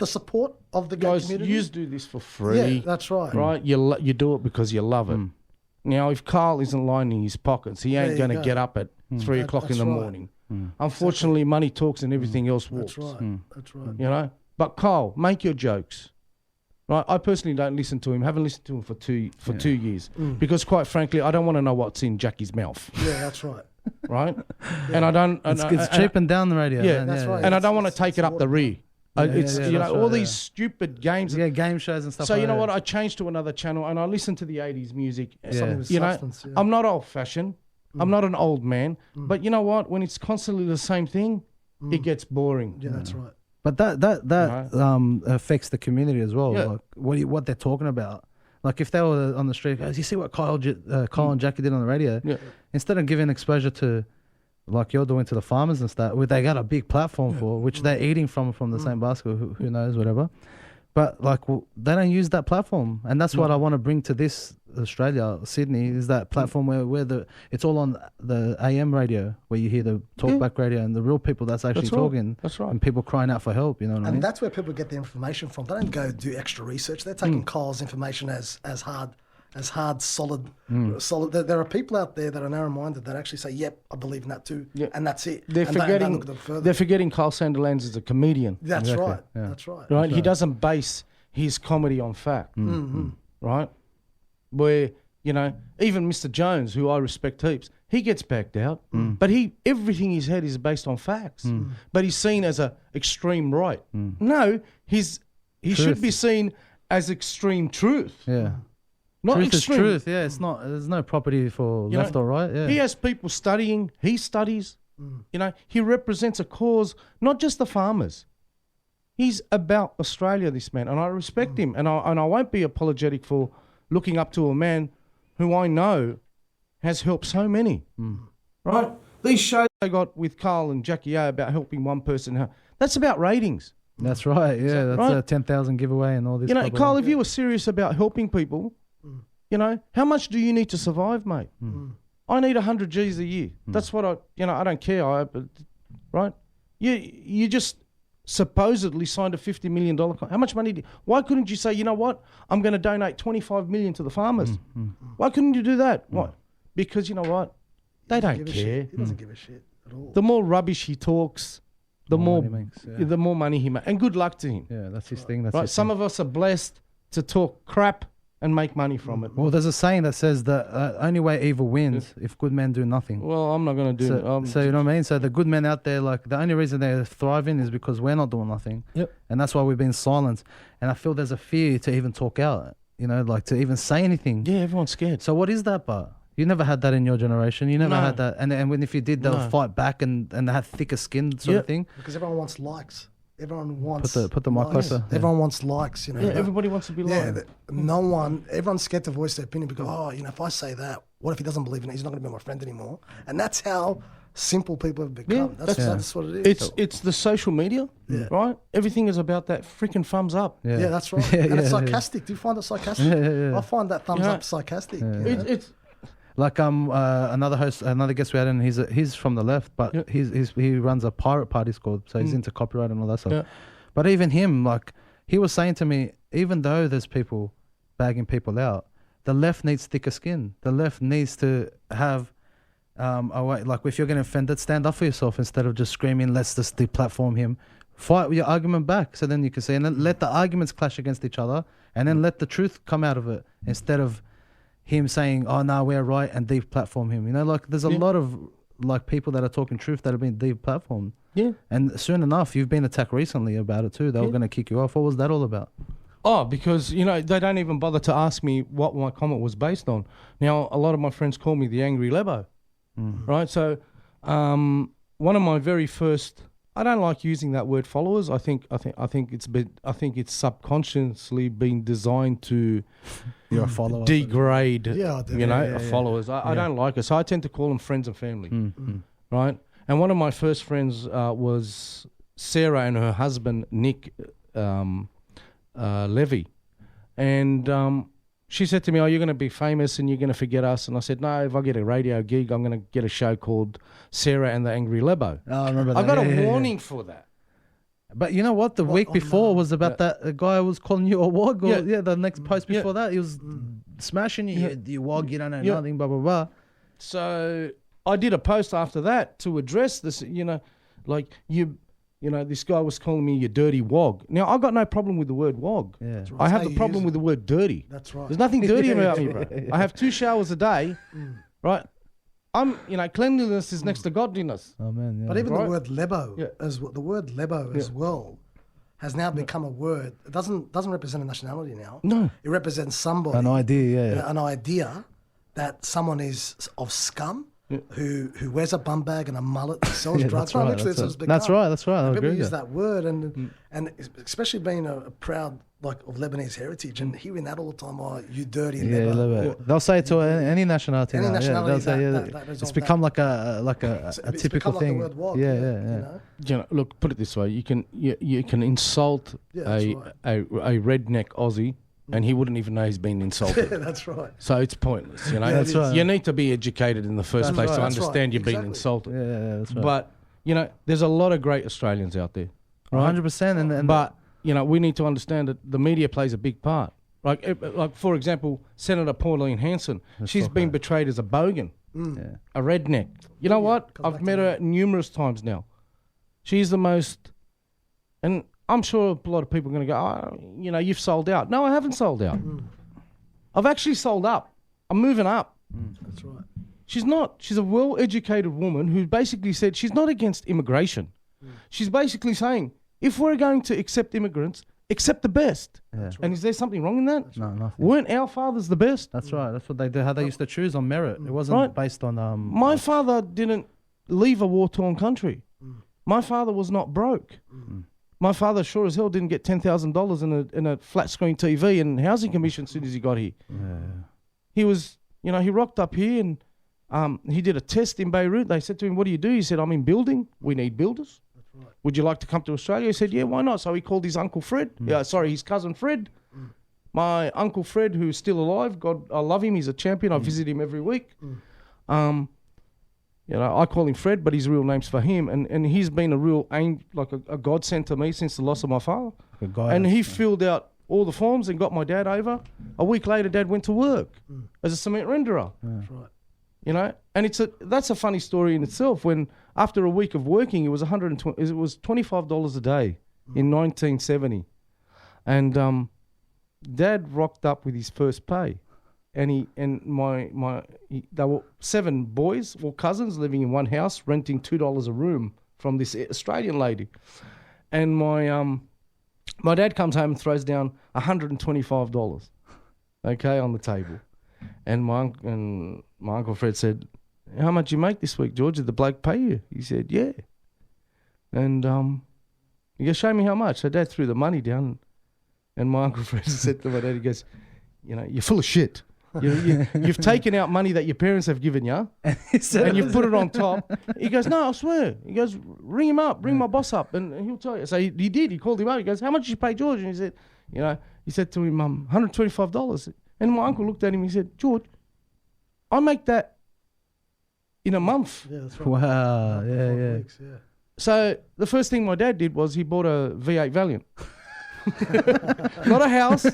support of the gay community? You do this for free. Yeah, that's right. Right? You do it because you love it. Now, if Carl isn't lining his pockets, he ain't going to get up at 3 o'clock in the morning. Unfortunately, money talks and everything else walks. That's right. That's right. You know? But Carl, make your jokes. Right, I personally don't listen to him. Haven't listened to him for 2 years because, quite frankly, I don't want to know what's in Jackie's mouth. Yeah, that's right. Right, and I don't. It's cheaping down the radio. Yeah, that's right. And I don't want to take it up the rear. It's all these stupid games. Yeah, game shows and stuff. So like you know that. what? I changed to another channel and I listen to the '80s music. You know, I'm not old-fashioned. I'm not an old man. But you know what? When it's constantly the same thing, it gets boring. Yeah, that's right. But that affects the community as well. Yeah. Like what they're talking about. Like if they were on the street, you see what Kyle and Jackie did on the radio. Yeah. Instead of giving exposure to, like you're doing to the farmers and stuff, they got a big platform for, which they're eating from the same basket. Who knows, whatever. But like they don't use that platform, and that's what I want to bring to this Australia, Sydney, is that platform where it's all on the AM radio, where you hear the talkback radio and the real people that's actually talking. That's right. And people crying out for help. You know what I mean? And that's where people get the information from. They don't go do extra research. They're taking Kyle's information as hard, solid. There are people out there that are narrow-minded that actually say, "Yep, I believe in that too," and that's it. They're forgetting Kyle Sandilands is a comedian. That's Exactly. right. Yeah. That's right. Right? He doesn't base his comedy on fact. Right? Where, even Mr. Jones, who I respect heaps, he gets backed out. But everything he's had is based on facts. But he's seen as a extreme right. No, he should be seen as extreme truth. Yeah. Not truth extreme. is truth. Yeah, it's not. There's no property for left or right. Yeah. He has people studying. He studies. He represents a cause, not just the farmers. He's about Australia, this man, and I respect him, and I won't be apologetic for looking up to a man who I know has helped so many. Right? These shows I got with Carl and Jackie O about helping one person, that's about ratings. That's right. Yeah, that's right? a 10,000 giveaway and all this. Carl, if you were serious about helping people, how much do you need to survive, mate? I need 100 G's a year. That's what I don't care. Right? You just supposedly signed a $50 million contract. How much money why couldn't you say, you know what, I'm going to donate $25 million to the farmers? Why couldn't you do that? Why? Because you know what? They don't care. He doesn't give a shit at all. The more rubbish he talks, the more money he makes. And good luck to him. Yeah, that's his thing. That's right. his Some thing. of us are blessed to talk crap and make money from it. Well, there's a saying that says the only way evil wins if good men do nothing. Well, I'm not going to do it. So you know what I mean? So the good men out there, like the only reason they're thriving is because we're not doing nothing. Yep. And that's why we've been silent. And I feel there's a fear to even talk out, like to even say anything. Yeah, everyone's scared. So what is that, but? You never had that in your generation. You never had that. And when if you did, they'll fight back and they had thicker skin sort of thing. Because everyone wants likes. Everyone wants put the mic closer. Everyone wants likes, Yeah, everybody wants to be liked. Everyone's scared to voice their opinion because, if I say that, what if he doesn't believe in it? He's not going to be my friend anymore. And that's how simple people have become. That's what it is. It's the social media, right? Everything is about that freaking thumbs up. Yeah, that's right. And it's sarcastic. Do you find it sarcastic? Yeah. I find that thumbs up sarcastic. It's like another guest we had, and he's from the left, but he runs a pirate party called, so he's into copyright and all that stuff. Yeah. But even him, like he was saying to me, even though there's people bagging people out, the left needs thicker skin. The left needs to have a way, like if you're getting offended, stand up for yourself instead of just screaming, let's just deplatform him. Fight your argument back, so then you can say, and then let the arguments clash against each other, and then let the truth come out of it instead of him saying, "Oh no, we're right," and deplatform him. You know, like there's a lot of like people that are talking truth that have been deplatformed. Yeah. And soon enough, you've been attacked recently about it too. They were going to kick you off. What was that all about? Oh, because, you know, they don't even bother to ask me what my comment was based on. Now, a lot of my friends call me the Angry Lebo, right? So, one of my very first, I don't like using that word followers. I think it's subconsciously been designed to You're a follower. degrade, Yeah. followers. I don't like it. So I tend to call them friends and family, right? And one of my first friends was Sarah and her husband, Nick Levy. And she said to me, "Oh, you're going to be famous and you're going to forget us." And I said, "No, if I get a radio gig, I'm going to get a show called Sarah and the Angry Lebo." Oh, I remember that. I got a warning for that. But you know what? The week before was about that the guy was calling you a wog. Or, the next post before that, he was smashing you. You wog, you don't know nothing, blah, blah, blah. So I did a post after that to address this, like this guy was calling me you dirty wog. Now, I got no problem with the word wog. Yeah. Right. I have the problem with the word dirty. That's right. There's nothing dirty about me, bro. I have 2 showers a day, right? Cleanliness is next to godliness. Oh, man. Yeah. But even Right. the word lebo, as well, has now become a word. It doesn't represent a nationality now. No. It represents somebody. An idea, An idea that someone is of scum. Who wears a bum bag and a mullet and sells drugs. That's right. That's right. I People agree use with that word, and especially being a proud of Lebanese heritage and hearing that all the time. Oh, you dirty Lebo. They'll say it to any nationality. Any now. nationality. They'll say, it's become like a typical thing. Like the word wog, Look, put it this way: you can insult a redneck Aussie, and he wouldn't even know he's been insulted. Yeah, that's right. So it's pointless, That's right. You need to be educated in the first place to understand you're being insulted. Yeah, that's right. But, there's a lot of great Australians out there. 100%. But, we need to understand that the media plays a big part. Like for example, Senator Pauline Hanson, she's been betrayed as a bogan, a redneck. You know what? I've met her numerous times now. She's the most... And I'm sure a lot of people are going to go, you've sold out. No, I haven't sold out. I've actually sold up. I'm moving up. That's right. She's not. She's a well-educated woman who basically said she's not against immigration. She's basically saying, if we're going to accept immigrants, accept the best. Yeah. And is there something wrong in that? No, nothing. Weren't our fathers the best? That's right. That's what they do. How they used to choose on merit. It wasn't based on... My father didn't leave a war-torn country. My father was not broke. My father sure as hell didn't get $10,000 in a flat screen TV and housing commission as soon as he got here. Yeah. He was, he rocked up here and he did a test in Beirut. They said to him, "What do you do?" He said, "I'm in building. We need builders. That's right. Would you like to come to Australia?" He said, "Yeah, why not?" So he called his uncle Fred. His cousin Fred. My uncle Fred, who's still alive. God, I love him. He's a champion. I visit him every week. I call him Fred, but his real name's Fahim, and he's been a real a godsend to me since the loss of my father. And he filled out all the forms and got my dad over. A week later, Dad went to work as a cement renderer. That's right. And that's a funny story in itself. When after a week of working, it was $25 a day in 1970, and Dad rocked up with his first pay. And they were 7 boys, all cousins, living in one house, renting $2 a room from this Australian lady. And my dad comes home and throws down $125, on the table. And my uncle Fred said, "How much you make this week, George? Did the bloke pay you?" He said, "Yeah." And he goes, "Show me how much." So Dad threw the money down, and my uncle Fred said to my dad, he goes, "You're full of shit. You've taken out money that your parents have given you, and you've put it on top." He goes, "No, I swear." He goes, "Ring him up, ring my boss up, and he'll tell you." So he did. He called him up. He goes, "How much did you pay George?" And he said, he said to him, $125. And my uncle looked at him. He said, "George, I make that in a month." Yeah, that's right. Wow. Yeah. Weeks, yeah. So the first thing my dad did was he bought a V8 Valiant. Not a house,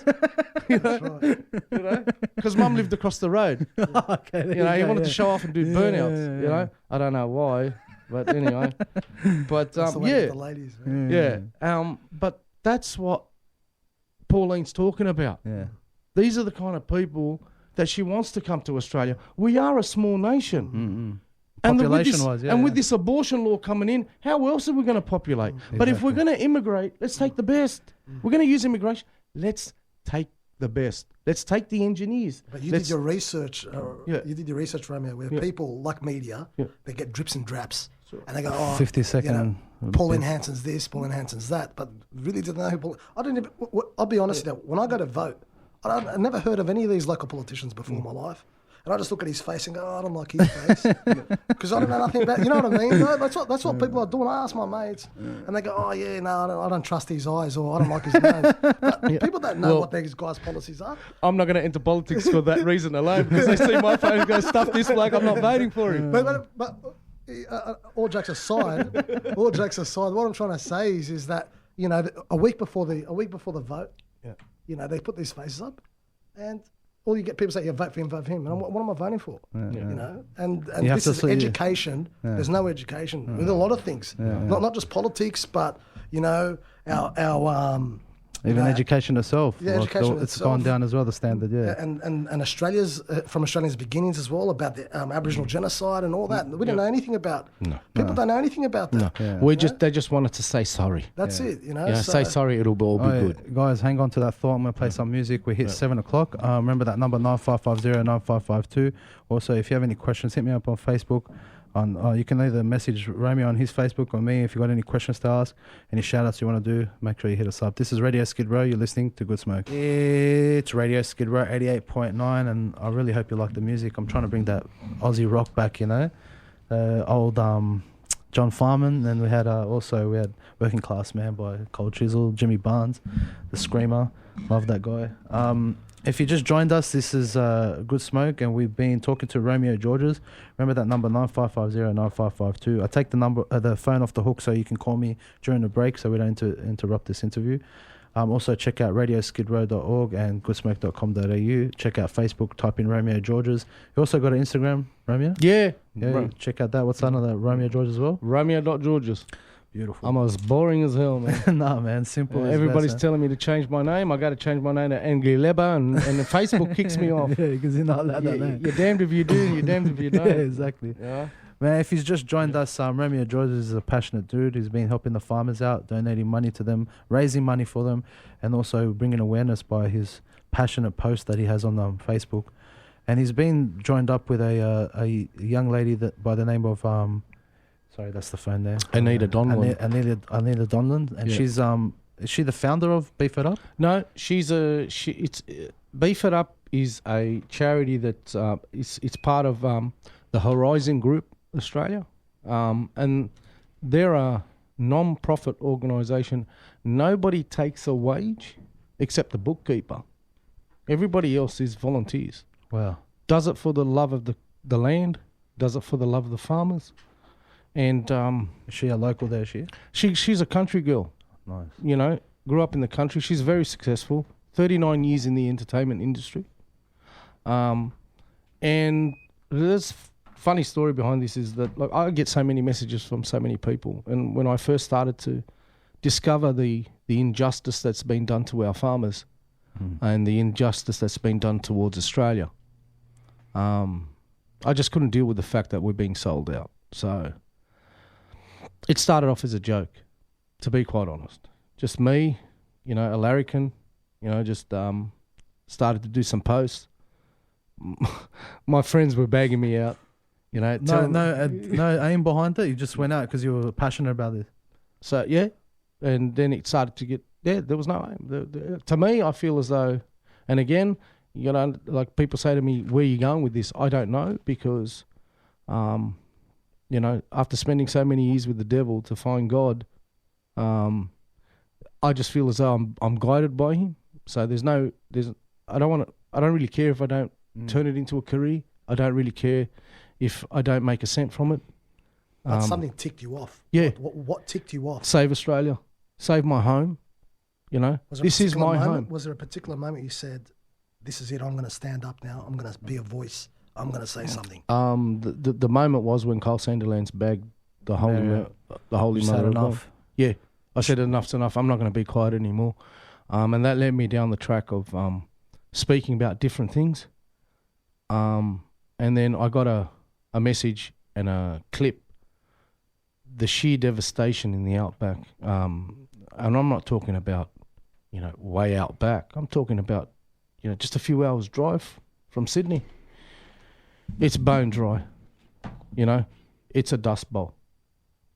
because Mum lived across the road. Okay, He wanted to show off and do burnouts. Yeah. I don't know why, but anyway. But That's the way with the ladies, man. yeah. But that's what Pauline's talking about. Yeah. These are the kind of people that she wants to come to Australia. We are a small nation. Mm-hmm. And Population-wise, with this abortion law coming in, how else are we going to populate? Exactly. But if we're going to immigrate, let's take the best. We're going to use immigration. Let's take the best. Let's take the engineers. But you did your research. You did your research, Romeo, where people like media, they get drips and draps, and they go, 50-second. Pauline Hanson's this, Pauline Hanson's that, but really didn't know who Paul. I didn't. I'll be honest with you. When I go to vote, I never heard of any of these local politicians before in my life. And I just look at his face and go, I don't like his face. Because I don't know nothing about, you know what I mean? That's what people are doing. I ask my mates and they go, I don't trust his eyes, or I don't like his nose. But people don't know what these guys' policies are. I'm not going to enter politics for that reason alone, because they see my face and go, stuff this bloke, I'm not voting for him. But all jokes aside, what I'm trying to say is that, a week before the vote, they put these faces up, and all you get people say, vote for him, vote for him. And what am I voting for? And this is education. There's no education with a lot of things, not just politics, but our even education itself. Yeah, education it's gone down as well, the standard, And Australia's, from Australia's beginnings as well, about the Aboriginal genocide and all that. We don't know anything about. People don't know anything about that. No. They just wanted to say sorry. That's it, say sorry, it'll all be good. Guys, hang on to that thought. I'm going to play some music. We hit 7 o'clock. Remember that number, 9550-9552. Also, if you have any questions, hit me up on Facebook. You can either message Romeo on his Facebook or me if you've got any questions to ask, any shout-outs you want to do, make sure you hit us up. This is Radio Skid Row. You're listening to Good Smoke. It's Radio Skid Row 88.9, and I really hope you like the music. I'm trying to bring that Aussie rock back, old John Farman. Then we had Working Class Man by Cold Chisel, Jimmy Barnes, the Screamer. Love that guy. If you just joined us, this is Good Smoke, and we've been talking to Romeo Georges. Remember that number, 9550-9552. I take the phone off the hook so you can call me during the break so we don't interrupt this interview. Also, check out radioskidrow.org and goodsmoke.com.au. Check out Facebook, type in Romeo Georges. You also got an Instagram, Romeo? Yeah. Check out that. What's that under Romeo Georges as well? Romeo.Georges. Beautiful. I'm as boring as hell, man. Nah, man, simple. Everybody's telling me to change my name. I got to change my name to Angry Leba, and the Facebook kicks me off. Yeah, because you're not allowed that name. You're damned if you do, you're damned if you don't. Yeah, exactly. Yeah. Man, if he's just joined us, Romeo Georges is a passionate dude. He's been helping the farmers out, donating money to them, raising money for them, and also bringing awareness by his passionate post that he has on Facebook. And he's been joined up with a young lady that by the name of sorry, that's the phone there. Anita Donlan. Anita Donlan, and she's is she the founder of Beef It Up? No, Beef It Up is a charity that it's part of the Horizon Group Australia, and they're a non-profit organisation. Nobody takes a wage except the bookkeeper. Everybody else is volunteers. Wow. Does it for the love of the land, does it for the love of the farmers. And is she a local there, she's a country girl. Nice. Grew up in the country. She's very successful. 39 years in the entertainment industry. And there's funny story behind this is that I get so many messages from so many people, and when I first started to discover the injustice that's been done to our farmers and the injustice that's been done towards Australia, I just couldn't deal with the fact that we're being sold out. So it started off as a joke, to be quite honest. Just me, a larrikin, just started to do some posts. My friends were bagging me out, No aim behind it. You just went out because you were passionate about it. So, yeah. And then it started to get, there was no aim. To me, I feel as though, and again, like people say to me, where are you going with this? I don't know, because after spending so many years with the devil to find God, I just feel as though I'm guided by him. So I don't really care if I don't turn it into a career. I don't really care if I don't make a cent from it. But something ticked you off. Yeah. What ticked you off? Save Australia. Save my home. This is my home. Was there a particular moment you said, this is it, I'm going to stand up now, I'm going to be a voice, I'm going to say something? The moment was when Carl Sanderlands bagged the Holy Mother of God. Yeah, I said enough's enough, I'm not going to be quiet anymore. And that led me down the track of speaking about different things. And then I got a message and a clip, the sheer devastation in the outback. And I'm not talking about, way out back. I'm talking about, just a few hours drive from Sydney. It's bone dry, it's a dust bowl.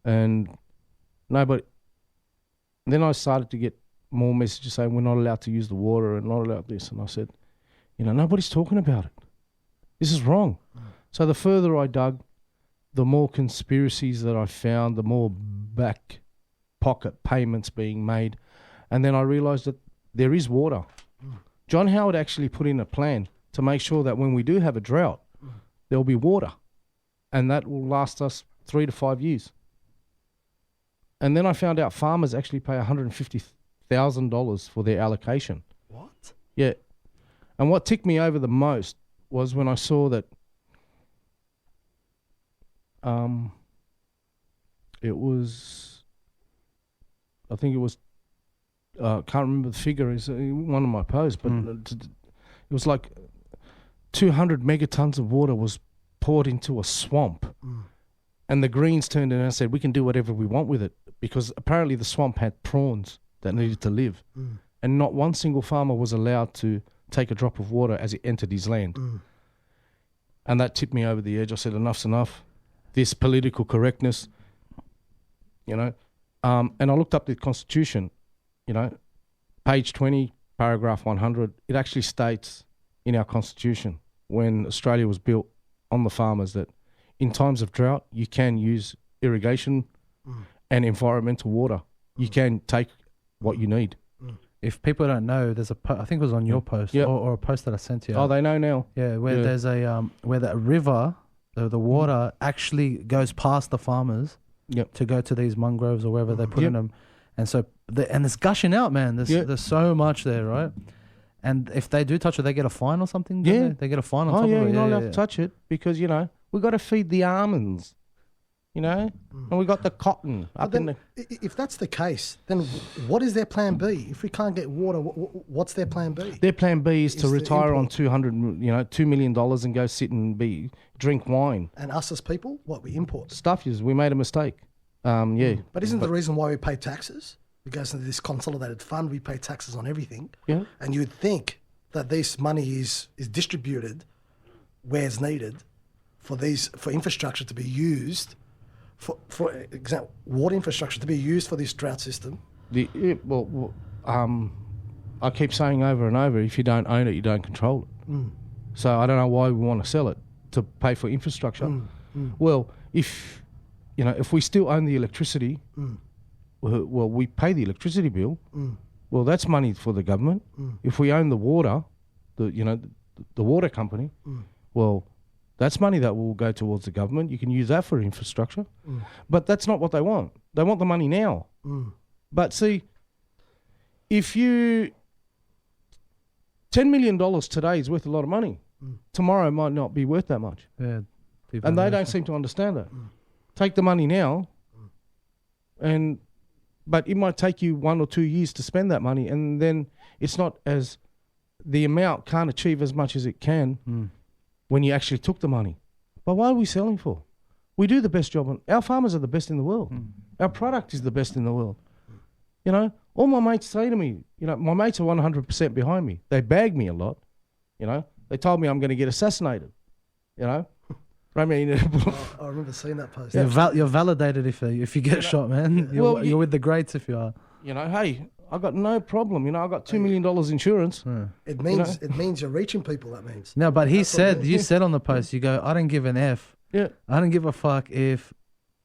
And then I started to get more messages saying we're not allowed to use the water and not allowed this. And I said, nobody's talking about it. This is wrong. So the further I dug, the more conspiracies that I found, the more back pocket payments being made. And then I realised that there is water. John Howard actually put in a plan to make sure that when we do have a drought, there'll be water. And that will last us 3 to 5 years. And then I found out farmers actually pay $150,000 for their allocation. What? Yeah. And what ticked me over the most was when I saw that it was, I think it was, can't remember the figure, is one of my posts, but it was like 200 megatons of water was poured into a swamp. And the Greens turned in and said, we can do whatever we want with it, because apparently the swamp had prawns that needed to live. And not one single farmer was allowed to take a drop of water as it entered his land. And that tipped me over the edge. I said, enough's enough. This political correctness, and I looked up the Constitution, page 20, paragraph 100. It actually states in our Constitution, when Australia was built, on the farmers, that in times of drought, you can use irrigation and environmental water. You can take what you need. If people don't know, there's I think it was on your post or a post that I sent you. Oh, they know now. Yeah, where there's where the river, the water actually goes past the farmers to go to these mangroves or wherever they're putting them. And so, and it's gushing out, man. There's so much there, right? And if they do touch it, they get a fine or something? Yeah. They get a fine on top of it. You're not allowed to touch it because, we've got to feed the almonds, and we got the cotton up in the... If that's the case, then what is their plan B? If we can't get water, what's their plan B? Their plan B is to retire on $2 million and go sit and drink wine. And us as people, what, we import? Stuff, we made a mistake. But isn't the reason why we pay taxes? It goes into this consolidated fund. We pay taxes on everything. Yeah. And you would think that this money is distributed where it's needed for infrastructure to be used, for example, water infrastructure to be used for this drought system. I keep saying over and over, if you don't own it, you don't control it. So I don't know why we want to sell it to pay for infrastructure. Well, if we still own the electricity, well, we pay the electricity bill. Well, that's money for the government. If we own the water, the water company, well, that's money that will go towards the government. You can use that for infrastructure. But that's not what they want. They want the money now. But see, if $10 million today is worth a lot of money. Tomorrow might not be worth that much. Yeah, and they don't seem to understand that. Take the money now, but it might take you 1 or 2 years to spend that money, and then it's not as, the amount can't achieve as much as it can when you actually took the money. But why are we selling for? We do the best job. Our farmers are the best in the world. Our product is the best in the world. All my mates say to me, my mates are 100% behind me. They bag me a lot. They told me I'm going to get assassinated. I remember seeing that post. You're validated if you get shot, man. You're with the greats if you are. Hey, I got no problem. I got $2 million insurance. It means you're reaching people. That means. No, but you said on the post, you go, I don't give an F. Yeah. I don't give a fuck if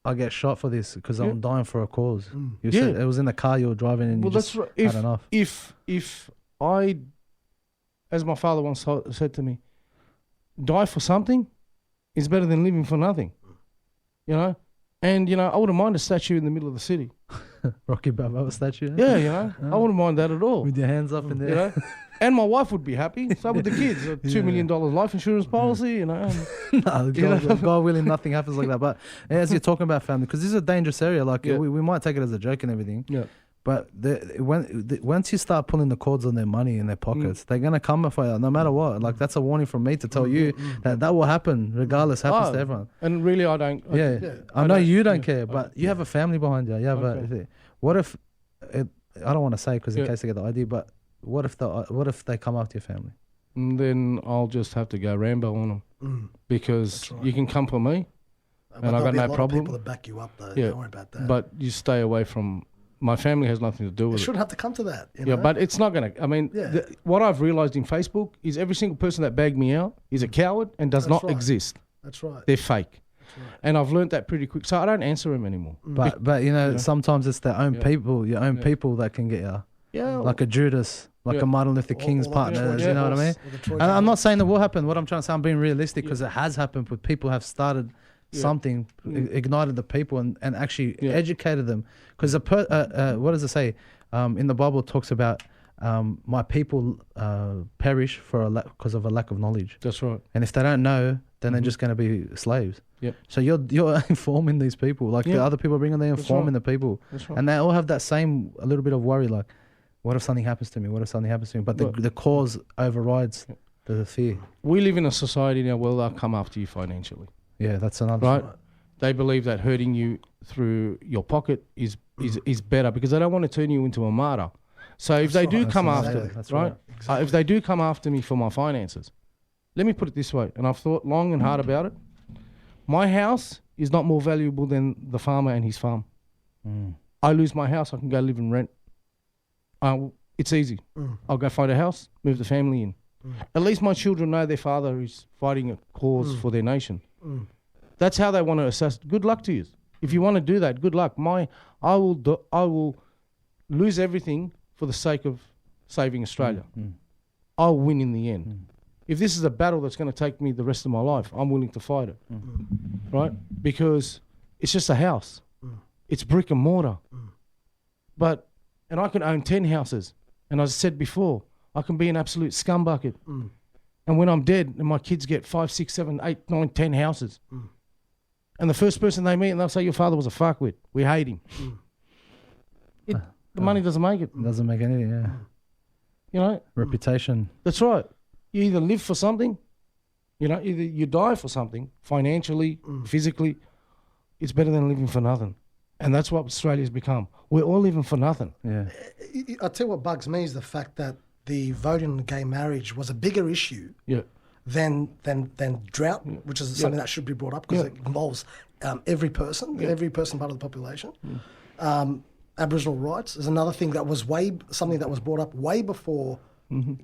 I get shot for this because I'm dying for a cause. You said it was in the car you were driving and you just had enough. If I, as my father once said to me, die for something is better than living for nothing. And, I wouldn't mind a statue in the middle of the city. Rocky Balboa statue? Yeah, I wouldn't mind that at all. With your hands up in there. And my wife would be happy. So would the kids. A $2 million life insurance policy, No, God willing, nothing happens like that. But as you're talking about family, because this is a dangerous area, like we might take it as a joke and everything. Yeah. But once you start pulling the cords on their money in their pockets, they're gonna come for you no matter what. Like that's a warning from me to tell you that will happen regardless. Happens to everyone. And really, I don't. I know you don't care, but you have a family behind you. You have what if? I don't want to say because in case they get the idea, but what if they come after your family? And then I'll just have to go Rambo on them because you can come for me, and I got no problem. People that back you up though. Don't worry about that. But you stay away from. My family has nothing to do with it. It shouldn't have to come to that. You know? But it's not going to. I mean, what I've realised in Facebook is every single person that bagged me out is a coward and does not exist. That's right. They're fake. That's right. And I've learned that pretty quick. So I don't answer them anymore. But you know, sometimes it's their own people, your own people that can get you. Yeah. Like a Judas, like a Martin Luther King's partner. You know what I mean? And I'm not saying that will happen. What I'm trying to say, I'm being realistic because it has happened with people have started something, ignited the people and actually educated them. Because what does it say? In the Bible, it talks about my people perish because of a lack of knowledge. That's right. And if they don't know, then they're just going to be slaves. Yep. So you're informing these people, like the other people bringing, they're informing the people. That's right. And they all have that same a little bit of worry, like, what if something happens to me? What if something happens to me? But the cause overrides the fear. We live in a society now where they'll come after you financially. Yeah, that's another right. They believe that hurting you through your pocket is better because they don't want to turn you into a martyr. So if they do come after, right? If they do come after me for my finances, let me put it this way, and I've thought long and hard about it. My house is not more valuable than the farmer and his farm. I lose my house, I can go live in rent. It's easy. I'll go find a house, move the family in. At least my children know their father is fighting a cause for their nation. That's how they want to assess. Good luck to you. If you want to do that, good luck. I will lose everything for the sake of saving Australia. I'll win in the end. If this is a battle that's going to take me the rest of my life, I'm willing to fight it, right? Because it's just a house. It's brick and mortar. And I can own 10 houses. And as I said before, I can be an absolute scumbucket. And when I'm dead, and my kids get 5, 6, 7, 8, 9, 10 houses. And the first person they meet, and they'll say, your father was a fuckwit. We hate him. The money doesn't make it. It doesn't make anything, You know? Reputation. That's right. You either live for something, either you die for something, financially, physically. It's better than living for nothing. And that's what Australia's become. We're all living for nothing. Yeah. I'll tell you what bugs me is the fact that the voting on gay marriage was a bigger issue than drought, which is something that should be brought up because it involves every person part of the population. Aboriginal rights is another thing that was something that was brought up way before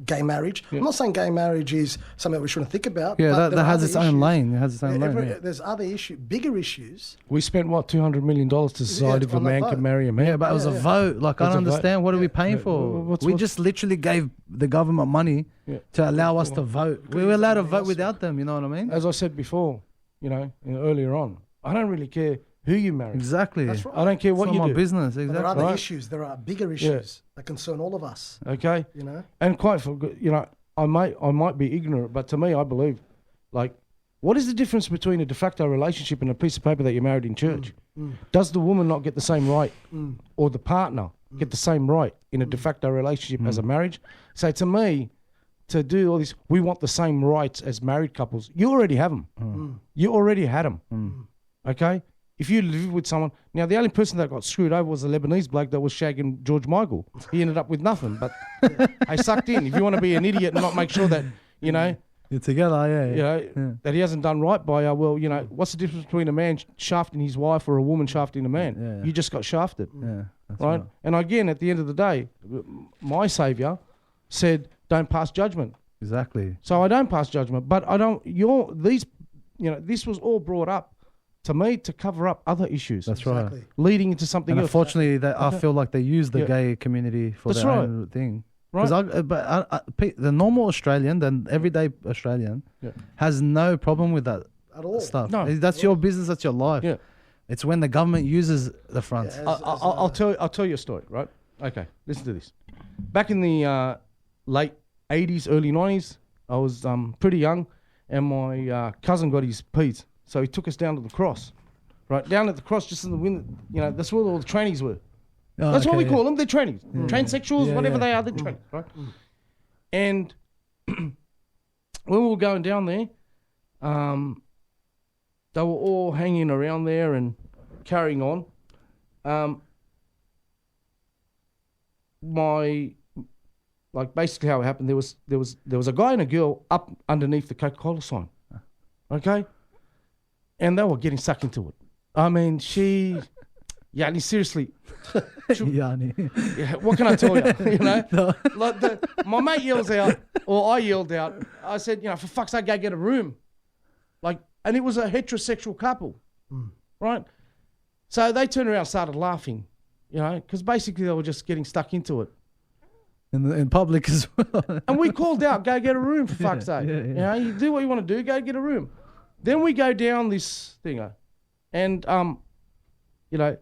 gay marriage. I'm not saying gay marriage is something that we shouldn't think about. Yeah, that has its own lane. It has its own lane. There's other bigger issues. We spent, $200 million to decide if a man could marry a man? Yeah, but it was a vote. Like, I don't understand. What are we paying for? We just literally gave the government money to allow us to vote. We were allowed to vote without them, you know what I mean? As I said before, earlier on, I don't really care who you marry. Exactly. That's right. I don't care what you do. It's not my business. Exactly. But there are other issues. There are bigger issues that concern all of us. Okay. And I might be ignorant, but to me, I believe, what is the difference between a de facto relationship and a piece of paper that you're married in church? Does the woman not get the same right, or the partner get the same right in a de facto relationship as a marriage? So to me, to do all this, we want the same rights as married couples. You already have them. You already had them. Okay? If you live with someone... Now, the only person that got screwed over was the Lebanese bloke that was shagging George Michael. He ended up with nothing, but I sucked in. If you want to be an idiot and not make sure that, You're together, that he hasn't done right by what's the difference between a man shafting his wife or a woman shafting a man? Yeah. You just got shafted. Yeah, that's right? And again, at the end of the day, my saviour said, don't pass judgment. Exactly. So I don't pass judgment, but I don't... this was all brought up to me to cover up other issues. That's right. Leading into something else. Unfortunately, I feel like they use the gay community for their own thing. Right. The normal Australian, the everyday Australian, has no problem with that at all. stuff. No. That's your business. That's your life. Yeah. It's when the government uses the front. Yeah, I'll tell you a story. Right. Okay. Listen to this. Back in the late 80s, early 90s, I was pretty young, and my cousin got his P's. So he took us down to the cross, right? Down at the cross, just in the wind, that's where all the trainees were. Oh, That's what we okay, call them. They're trannies. Transsexuals, Yeah, whatever yeah. they are, they're trannies, right? And when we were going down there, they were all hanging around there and carrying on. Basically how it happened, there was a guy and a girl up underneath the Coca-Cola sign, okay? And they were getting stuck into it. I mean, Yani, seriously. Yani. Yeah, what can I tell you? You know, like my mate yells out, or I yelled out. I said, you know, for fuck's sake, go get a room. Like, and it was a heterosexual couple, right? So they turned around and started laughing, you know, because basically they were just getting stuck into it. In public as well. And we called out, go get a room, for fuck's sake. You know, you do what you want to do, go get a room. Then we go down this thing, and you know,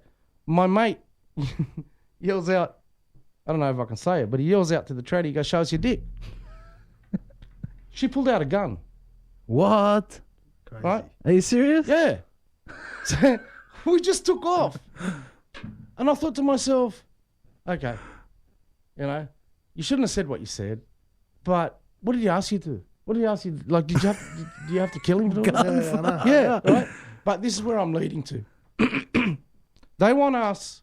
my mate yells out, I don't know if I can say it, but he yells out to the tranny, he goes, show us your dick. She pulled out a gun. What? Crazy. Right? Are you serious? Yeah. So we just took off. And I thought to myself, okay, you know, you shouldn't have said what you said, but what did he ask you to? What did he ask you? Like, do you have to kill him? Yeah, right? But this is where I'm leading to. They want us,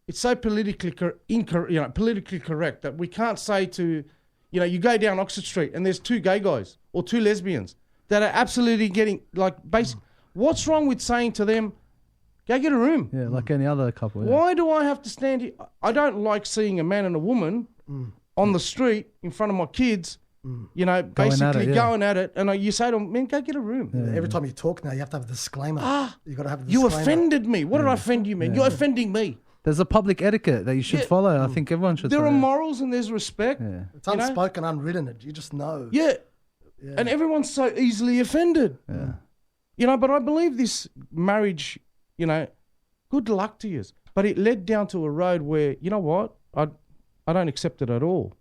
it's so politically correct that we can't say to, you know, you go down Oxford Street and there's two gay guys or two lesbians that are absolutely getting, like, basic. What's wrong with saying to them, go get a room? Yeah, like any other couple. Yeah. Why do I have to stand here? I don't like seeing a man and a woman on the street in front of my kids, you know, basically going at it. And you say to them, man, go get a room. Yeah. Every time you talk now, you have to have a disclaimer. You got to have a You disclaimer. offended me. What did I offend you, man? You're offending me. There's a public etiquette that you should follow. I think everyone should There follow. are morals and there's respect. Yeah. It's unspoken, unwritten. You just know. Yeah. And everyone's so easily offended. Yeah. You know, but I believe this marriage, you know, good luck to you. But it led down to a road where, you know what, I don't accept it at all.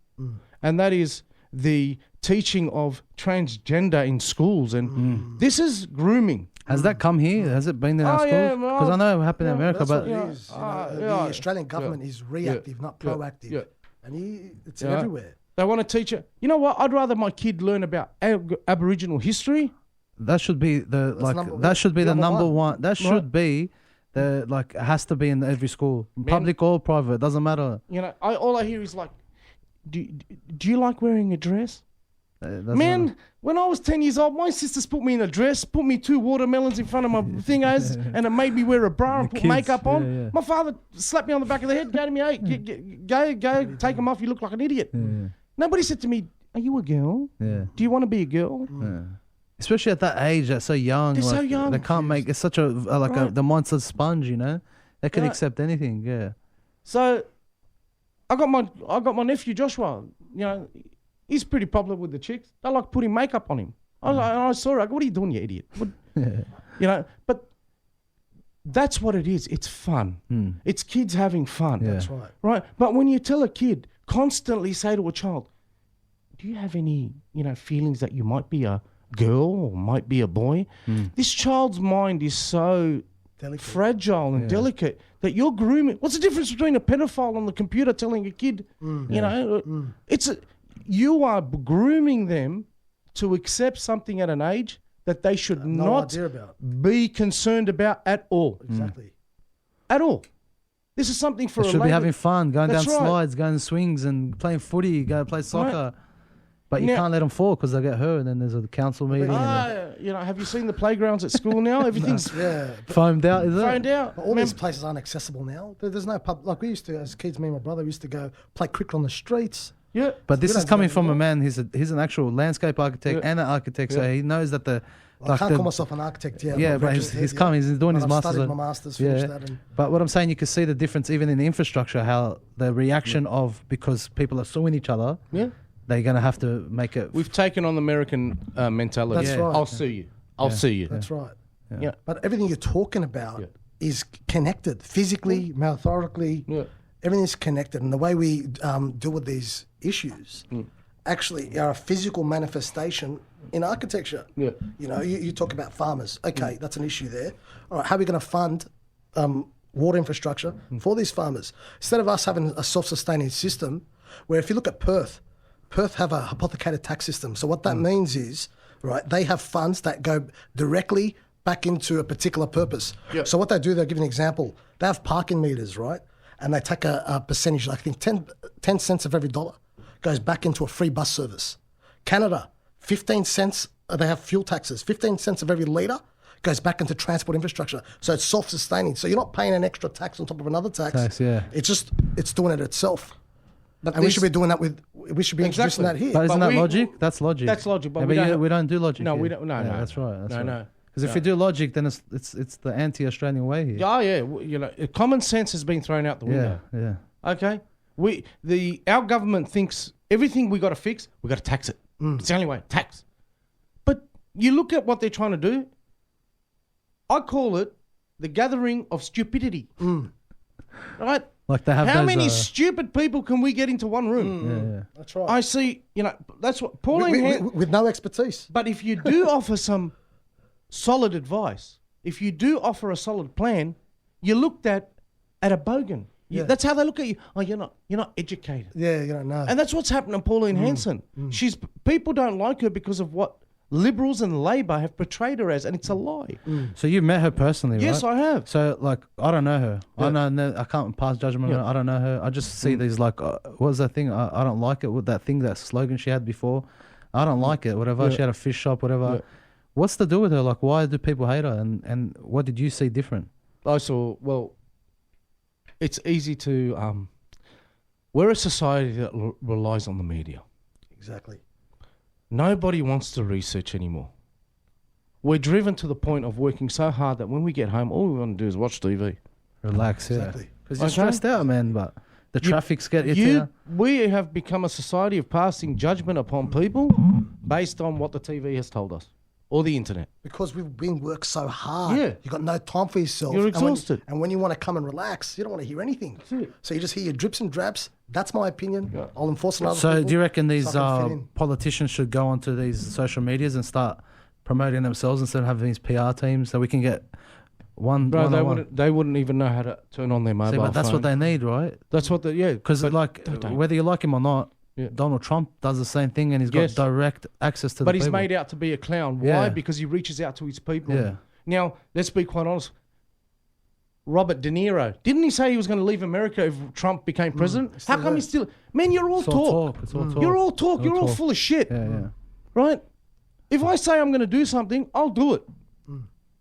And that is the teaching of transgender in schools. And this is grooming. Has that come here? Has it been in our schools? yeah, Because I know it happened in America, That's but what it is. You know, the Australian government is reactive, not proactive. Yeah. And it's everywhere. They want to teach it. You know what? I'd rather my kid learn about Aboriginal history. that should be the that should be the number one. That should be the it has to be in every school, public or private, doesn't matter. You know, all I hear is like, do you like wearing a dress? Man, when I was 10 years old, my sisters put me in a dress, put me 2 watermelons in front of my thingos, and it made me wear a bra and put makeup on. Yeah. My father slapped me on the back of the head, go to me, hey, go, take them off, you look like an idiot. Yeah. Nobody said to me, are you a girl? Yeah. Do you want to be a girl? Yeah. Especially at that age, they're so young. They're so young. They can't make, it's such the monster's sponge, you know? They can accept anything, yeah. So I got my nephew Joshua, you know, he's pretty popular with the chicks. They like putting makeup on him. I saw her. I go, what are you doing, you idiot? You know, but that's what it is. It's fun. It's kids having fun. Yeah. That's right. Right? But when you tell a kid, constantly say to a child, do you have any, you know, feelings that you might be a girl or might be a boy? This child's mind is so fragile and delicate that you're grooming. What's the difference between a pedophile on the computer telling a kid, you know, you are grooming them to accept something at an age that they should not be concerned about at all. Exactly. At all. This is something for they should be having fun, going down slides, going swings and playing footy, go play soccer. But you can't let them fall because they'll get hurt, and then there's a council meeting. You know, have you seen the playgrounds at school now? Everything's foamed out, is it? foamed out. But all these places aren't accessible now. There's no pub. Like we used to, as kids, me and my brother used to go play cricket on the streets. Yeah. But this is coming from a man. He's an actual landscape architect and an architect, so he knows that I can't call myself an architect yet. Yeah, but he's doing his master's. Studied my master's, finished that. But what I'm saying, you can see the difference even in the infrastructure, how the reaction of, because people are suing each other, they're going to have to make it. We've taken on the American mentality. That's right. I'll sue you. I'll sue you. That's right. Yeah. But everything you're talking about is connected physically, metaphorically. Yeah. Everything's connected, and the way we deal with these issues actually are a physical manifestation in architecture. Yeah. You know, you talk about farmers. Okay, that's an issue there. All right, how are we going to fund water infrastructure for these farmers. Instead of us having a self-sustaining system, where if you look at Perth have a hypothecated tax system. So what that means is, right, they have funds that go directly back into a particular purpose. Yep. So what they do, they'll give you an example. They have parking meters, right? And they take a percentage, I think 10 cents of every dollar goes back into a free bus service. Canada, 15 cents, they have fuel taxes. 15 cents of every litre goes back into transport infrastructure. So it's self-sustaining. So you're not paying an extra tax on top of another tax. Yeah. It's doing it itself. But and we should be doing that we should be introducing that here. But isn't that logic? That's logic. That's logic. But yeah, we don't do logic. No, here. we don't. No, yeah, no. That's right. That's right. No. Because if you do logic, then it's the anti-Australian way here. Oh yeah, you know, common sense has been thrown out the window. Yeah. Okay, our government thinks everything we got to fix, we got to tax it. It's the only way, tax. But you look at what they're trying to do. I call it the gathering of stupidity. Right? Like they have How those, many stupid people can we get into one room? Yeah. That's right. I see. You know, that's what Pauline. With no expertise. But if you do offer some solid advice, if you do offer a solid plan, you're looked at a bogan. That's how they look at you. Oh, you're not educated. Yeah, you don't know. And that's what's happened to Pauline Hanson. People don't like her because of what Liberals and Labor have portrayed her as, and it's a lie. So you met her personally, right? Yes, I have. So like, I don't know her. Yeah. I can't pass judgment on her. I don't know her. I just see these like, what was that thing? I don't like it. With that thing, that slogan she had before. I don't like it. Whatever. She had a fish shop. Whatever. Yeah. What's the deal with her? Like, why do people hate her? And what did you see different? I saw. Well, it's easy to. We're a society that relies on the media. Exactly. Nobody wants to research anymore. We're driven to the point of working so hard that when we get home, all we want to do is watch TV. Relax, Exactly. Because you're stressed out, man. But the traffic's we have become a society of passing judgment upon people based on what the TV has told us or the internet. Because we've been worked so hard. Yeah. You've got no time for yourself. You're exhausted. And when you want to come and relax, you don't want to hear anything. So you just hear your drips and drabs. That's my opinion. Yeah. I'll enforce it on other people. So do you reckon these so I can fit in. politicians should go onto these social medias and start promoting themselves instead of having these PR teams so we can get one? Bro, they wouldn't even know how to turn on their mobile phone. But that's what they need, right? That's what because like whether you like him or not, Donald Trump does the same thing and he's got direct access to the people. But he's made out to be a clown. Why? Because he reaches out to his people. Yeah. Now, let's be quite honest. Robert De Niro, didn't he say he was going to leave America if Trump became president? How come he's still... Man, you're all talk. It's all talk. You're all talk. You're all full of shit. Yeah. Right? If I say I'm going to do something, I'll do it.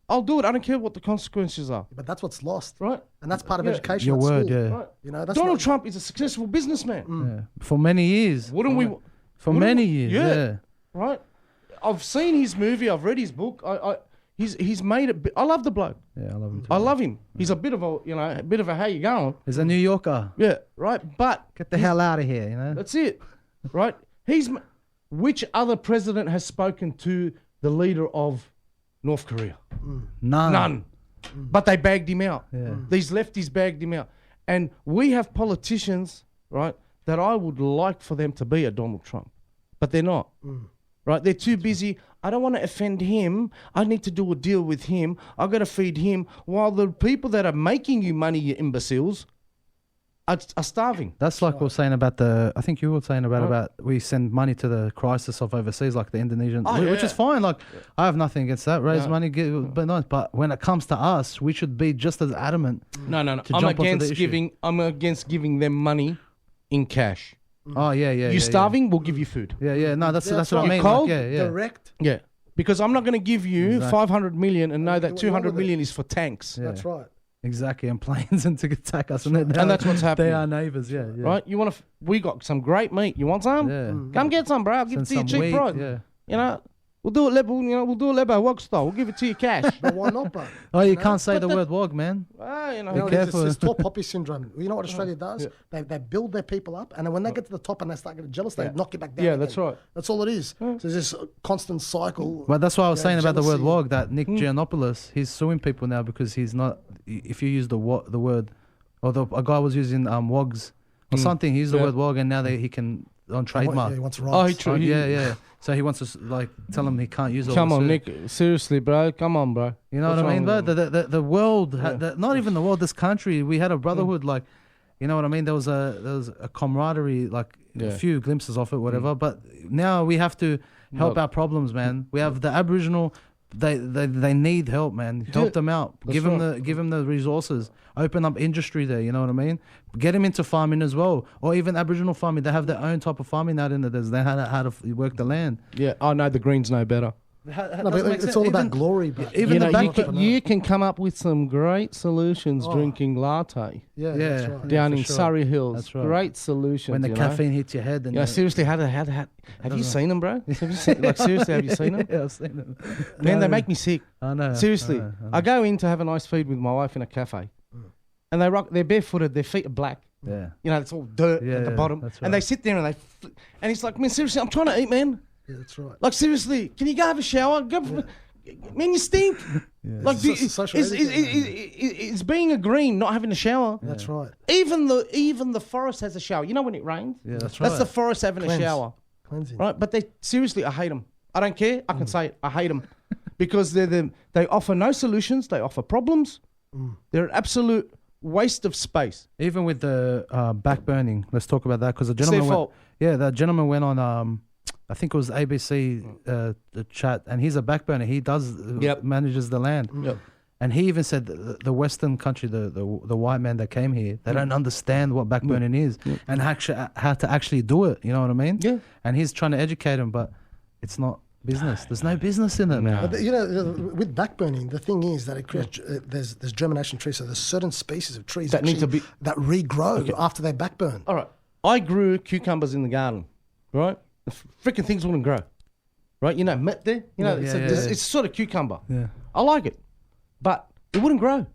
I'll do it. I don't care what the consequences are. But that's what's lost. Right? And that's part of education Your at word, school. yeah. Right. You know, that's Donald Trump is a successful businessman. Yeah. For many years. Wouldn't we... For many years, yeah. Right? I've seen his movie. I've read his book. He's made it... I love the bloke. Yeah, I love him too. I love him. He's a bit of a how you going. He's a New Yorker. Yeah, right. But Get the hell out of here, you know? that's it, right? Which other president has spoken to the leader of North Korea? None. But they bagged him out. Yeah. These lefties bagged him out. And we have politicians, right, that I would like for them to be a Donald Trump. But they're not. Right? They're too busy. I don't want to offend him. I need to do a deal with him. I got to feed him. While the people that are making you money, you imbeciles, are starving. That's like we were saying about I think you were saying about we send money to the crisis of overseas, like the Indonesian, which is fine. Like, I have nothing against that. Raise money, but nice. But when it comes to us, we should be just as adamant. No. I'm against giving them money in cash. Oh, yeah. You starving, we'll give you food. Yeah. No, that's what I mean. Cold, like, direct. Yeah. Because I'm not going to give you 500 million and know that 200 million is for tanks. Yeah. That's right. Exactly, and planes and to attack us, and that's what's happening. They are neighbours, yeah. Right? We got some great meat. You want some? Yeah. Come get some, bro. I'll give it to you cheap price. Yeah. You know, we'll do it. We'll do it work style. We'll give it to you cash. But why not, bro? Oh, you can't say the word wog, man. It's tall poppy syndrome. You know what Australia does? Yeah. They build their people up, and then when they get to the top and they start getting jealous, they knock you back down. Yeah, that's right. That's all it is. So there's this constant cycle. Well, that's why I was saying about the word wog. That Nick Giannopoulos, he's suing people now because he's not. If you use the word, or a guy was using wogs or something, he used the word wog, and now he can on trademark. He wants Oh, rights. Yeah. So he wants to like tell him he can't use all Come this on, shit. Nick. Seriously, bro. Come on, bro. You know What's what I mean, wrong bro? with him? The world, not even the world. This country, we had a brotherhood. Like, you know what I mean? There was a camaraderie, like a few glimpses of it, whatever. But now we have to help our problems, man. We have the Aboriginal. They need help, man. Help them out. Give them the resources. Open up industry there. You know what I mean? Get them into farming as well, or even Aboriginal farming. They have their own type of farming out in there. They know how to work the land. Yeah, I know the Greens know better. No, but it's all about glory, but even you can come up with some great solutions drinking latte that's right. down for in sure. Surrey Hills. That's right. Great solutions. when the you caffeine hits your head. And know? Seriously, have you seen them, bro? Seriously, have you seen them? Yeah, I've seen them. Man, they make me sick. I know. Seriously, I know. I go in to have a nice feed with my wife in a cafe, and they're barefooted. Their feet are black. Yeah. You know, it's all dirt at the bottom, that's and they sit there and and it's like, man, seriously, I'm trying to eat, man. Yeah, that's right. Like, seriously, can you go have a shower? Man, you stink. Like, it's being a green, not having a shower. That's right. Even the forest has a shower. You know when it rains? Yeah, that's right. That's the forest having a shower. Cleansing. Right? But seriously, I hate them. I don't care. I can say it. I hate them. Because they offer no solutions. They offer problems. They're an absolute waste of space. Even with the backburning, let's talk about that because the It's gentleman their went, fault. the gentleman went on I think it was ABC the chat, and he's a backburner. He does manages the land. Yep. And he even said the Western country, the white man that came here, they don't understand what backburning is and how to actually do it. You know what I mean? Yeah. And he's trying to educate them, but it's not business. There's no business in it, man. But, with backburning, the thing is that it creates there's germination trees. So there's certain species of trees That need to be- that regrow after they backburn. All right. I grew cucumbers in the garden, right? The freaking things wouldn't grow, right? You know, met there. You know, it's sort of cucumber. Yeah. I like it, but it wouldn't grow.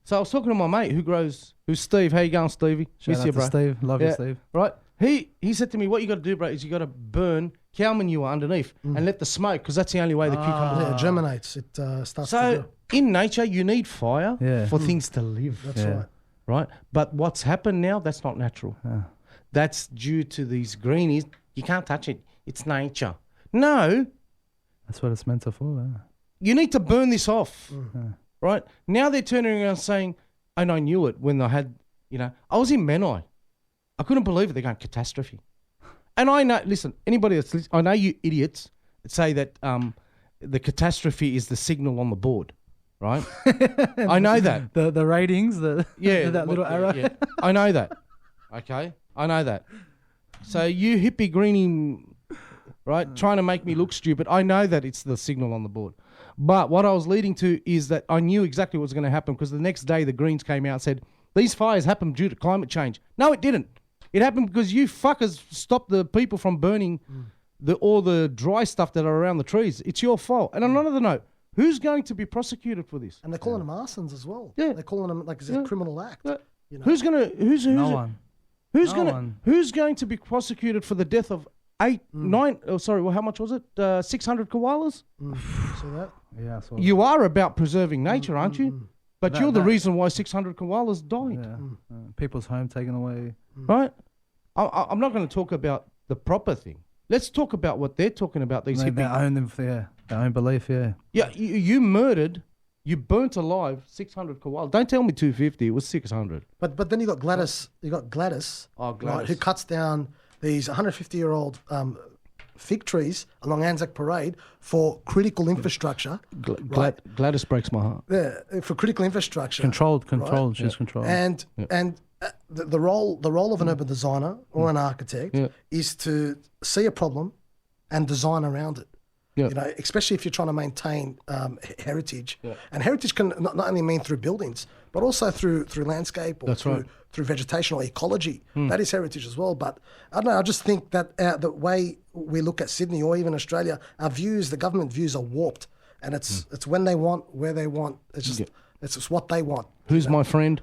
So I was talking to my mate who's Steve. How you going, Stevie? Shout Miss out you, to bro. Steve. Love you, Steve. Right. He said to me, what you got to do, bro, is you got to burn cow manure underneath and let the smoke, because that's the only way the cucumber. Yeah, it germinates. It starts to So grow. in nature, you need fire for things to live. That's right. Right. But what's happened now, that's not natural. That's due to these greenies. You can't touch it. It's nature. No, That's what it's meant to for. Yeah. you need to burn this off. Right? Now they're turning around saying, and I knew it when I had, I was in Menai. I couldn't believe it. They're going, catastrophe. And I know, listen, anybody that's listening, I know you idiots that say that the catastrophe is the signal on the board, right? I know that. The ratings, that little arrow. Yeah. I know that. Okay? I know that. So you hippie greenie, right, trying to make me look stupid, I know that it's the signal on the board. But what I was leading to is that I knew exactly what was going to happen, because the next day the Greens came out and said, these fires happened due to climate change. No, it didn't. It happened because you fuckers stopped the people from burning all the dry stuff that are around the trees. It's your fault. And on another note, who's going to be prosecuted for this? And they're calling them arsons as well. Yeah. They're calling them like it's a criminal act. Yeah. You know? Who's No one. Who's going to be prosecuted for the death of how much was it? 600 koalas? See that? Yeah. So You are about preserving nature, aren't you? But you're the reason why 600 koalas died, people's home taken away. right? I'm not going to talk about the proper thing. Let's talk about what they're talking about. These Their own belief. Yeah. Yeah, you murdered, you burnt alive 600 koalas. Don't tell me 250. It was 600. But then you got Gladys. Oh, Gladys. Right, who cuts down these 150-year-old fig trees along Anzac Parade for critical infrastructure. Gladys breaks my heart. Yeah, for critical infrastructure. Controlled. Right? She's controlled. And the role of an urban designer or an architect is to see a problem and design around it. Yeah. You know, especially if you're trying to maintain heritage. Yeah. And heritage can not only mean through buildings, but also through landscape or through vegetation or ecology. That is heritage as well. But I don't know, I just think that the way we look at Sydney or even Australia, our views, the government views are warped. And it's when they want, where they want. It's just what they want. Who's my friend?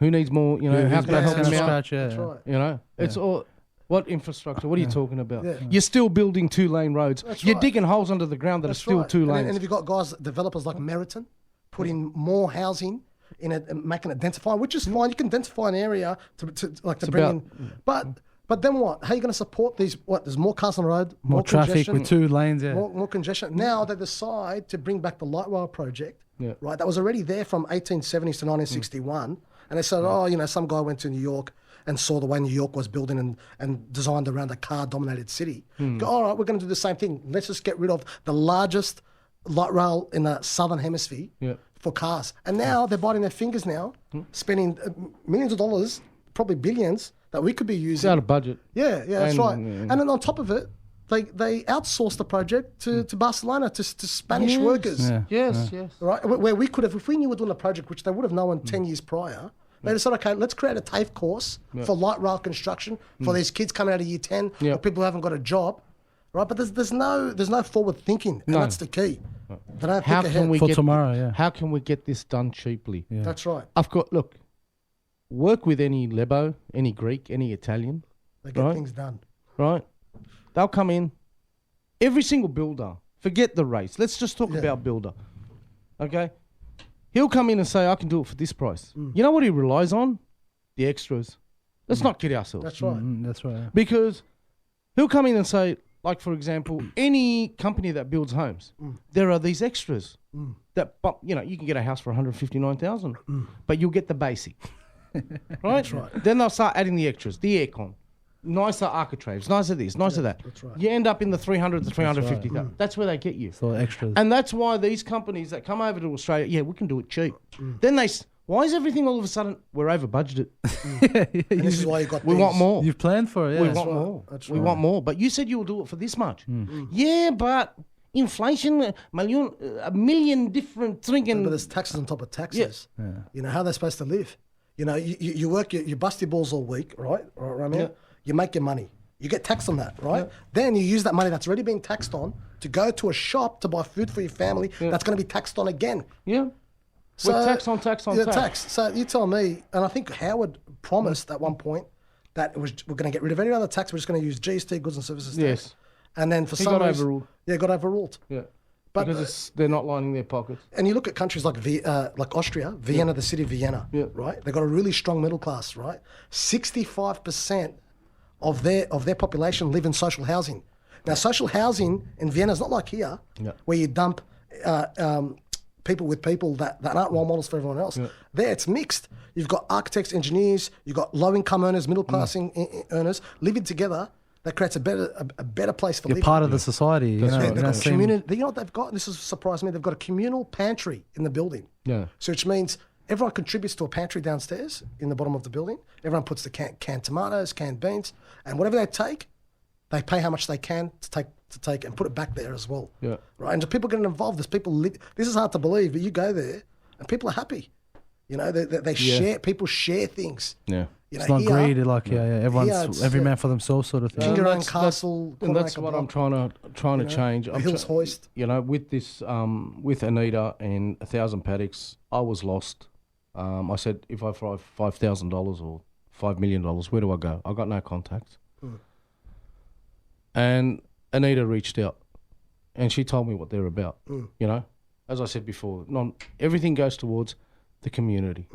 Who needs more? How can I help them out? That's right. It's all. What infrastructure? What are you talking about? Yeah. You're still building 2-lane roads. You're digging holes under the ground that are still 2 lanes. And if you've got developers like Meriton, putting more housing in it and making it densify, which is fine. You can densify an area to bring in. But But then what? How are you going to support these? What? There's more cars on the road, More traffic congestion, with 2 lanes. Yeah. more congestion. Now they decide to bring back the light rail project, right? That was already there from 1870s to 1961. And they said, oh, you know, some guy went to New York and saw the way New York was building and designed around a car-dominated city. Go, all right, we're going to do the same thing. Let's just get rid of the largest light rail in the southern hemisphere for cars. And now they're biting their fingers now, spending millions of dollars, probably billions, that we could be using. It's out of budget. Yeah, that's right. And then on top of it, they outsourced the project to Barcelona, to Spanish workers. Yeah. Yes. Right? Where we could have, if we knew we were doing a project, which they would have known 10 years prior, they decided, okay, let's create a TAFE course for light rail construction for these kids coming out of year 10 or people who haven't got a job. Right? But there's no forward thinking, and that's the key. They don't think ahead. For tomorrow, How can we get this done cheaply? Yeah. That's right. Look, work with any Lebo, any Greek, any Italian. They get things done. Right? They'll come in. Every single builder, forget the race. Let's just talk about builder. Okay? He'll come in and say, I can do it for this price. You know what he relies on? The extras. Let's not kid ourselves. That's right. That's right. Because he'll come in and say, like, for example, any company that builds homes, there are these extras that, you know, you can get a house for $159,000, but you'll get the basic. Right? That's right. Then they'll start adding the extras, the aircon, nicer architraves, nicer this, nicer that. That's right. You end up in the 300 to 350,000. That's where they get you. So extras. And that's why these companies that come over to Australia, we can do it cheap. Then why is everything all of a sudden, we're over budgeted? And this is why you got We want more. You've planned for it. Yeah. We want more. We want more. But you said you will do it for this much. Yeah, but inflation, a million different drinking. But there's taxes on top of taxes. Yeah. You know, how are they supposed to live? You know, you work, you bust your balls all week, right? Romeo? Yeah. You make your money. You get taxed on that, right? Yeah. Then you use that money that's already been taxed on to go to a shop to buy food for your family that's going to be taxed on again. Yeah. So, with tax on tax. So you tell me, and I think Howard promised at one point that we're going to get rid of any other tax. We're just going to use GST, goods and services tax. Yes. And then for some reason, overruled. Yeah, got overruled. Yeah. But because they're not lining their pockets. And you look at countries like Austria, Vienna, the city of Vienna, right? They've got a really strong middle class, right? 65% of their population live in social housing. Now, social housing in Vienna is not like here, where you dump people with people that aren't role models for everyone else. There, it's mixed. You've got architects, engineers, you've got low-income earners, middle-class earners living together. That creates a better place for living. You're part of the society. You know, they've got community. You know what they've got? This has surprised me. They've got a communal pantry in the building. Yeah. So which means everyone contributes to a pantry downstairs in the bottom of the building. Everyone puts the canned tomatoes, canned beans, and whatever they take, they pay how much they can to take and put it back there as well. Yeah. Right. And so people getting involved. There's people. This is hard to believe, but you go there and people are happy. You know, they share. People share things. Yeah. You know, it's not greedy, like everyone's every man for themselves sort of thing. King your own castle, and that's what I'm trying to change. Hills hoist. You know, with this, with Anita and 1,000 paddocks, I was lost. I said, if I fry $5,000 or $5 million, where do I go? I got no contacts. And Anita reached out, and she told me what they're about. You know, as I said before, everything goes towards the community.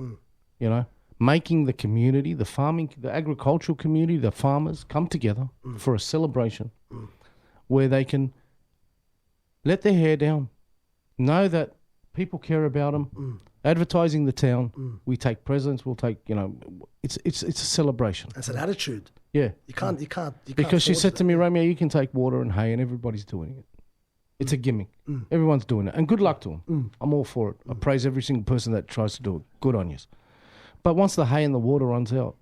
You know. Making the community, the farming, the agricultural community, the farmers come together for a celebration where they can let their hair down, know that people care about them, advertising the town. We take presents, we'll take, you know, it's a celebration. It's an attitude. Yeah. You can't. Because she said to me, Romeo, you can take water and hay and everybody's doing it. It's a gimmick. Everyone's doing it. And good luck to them. I'm all for it. I praise every single person that tries to do it. Good on you. But once the hay and the water runs out,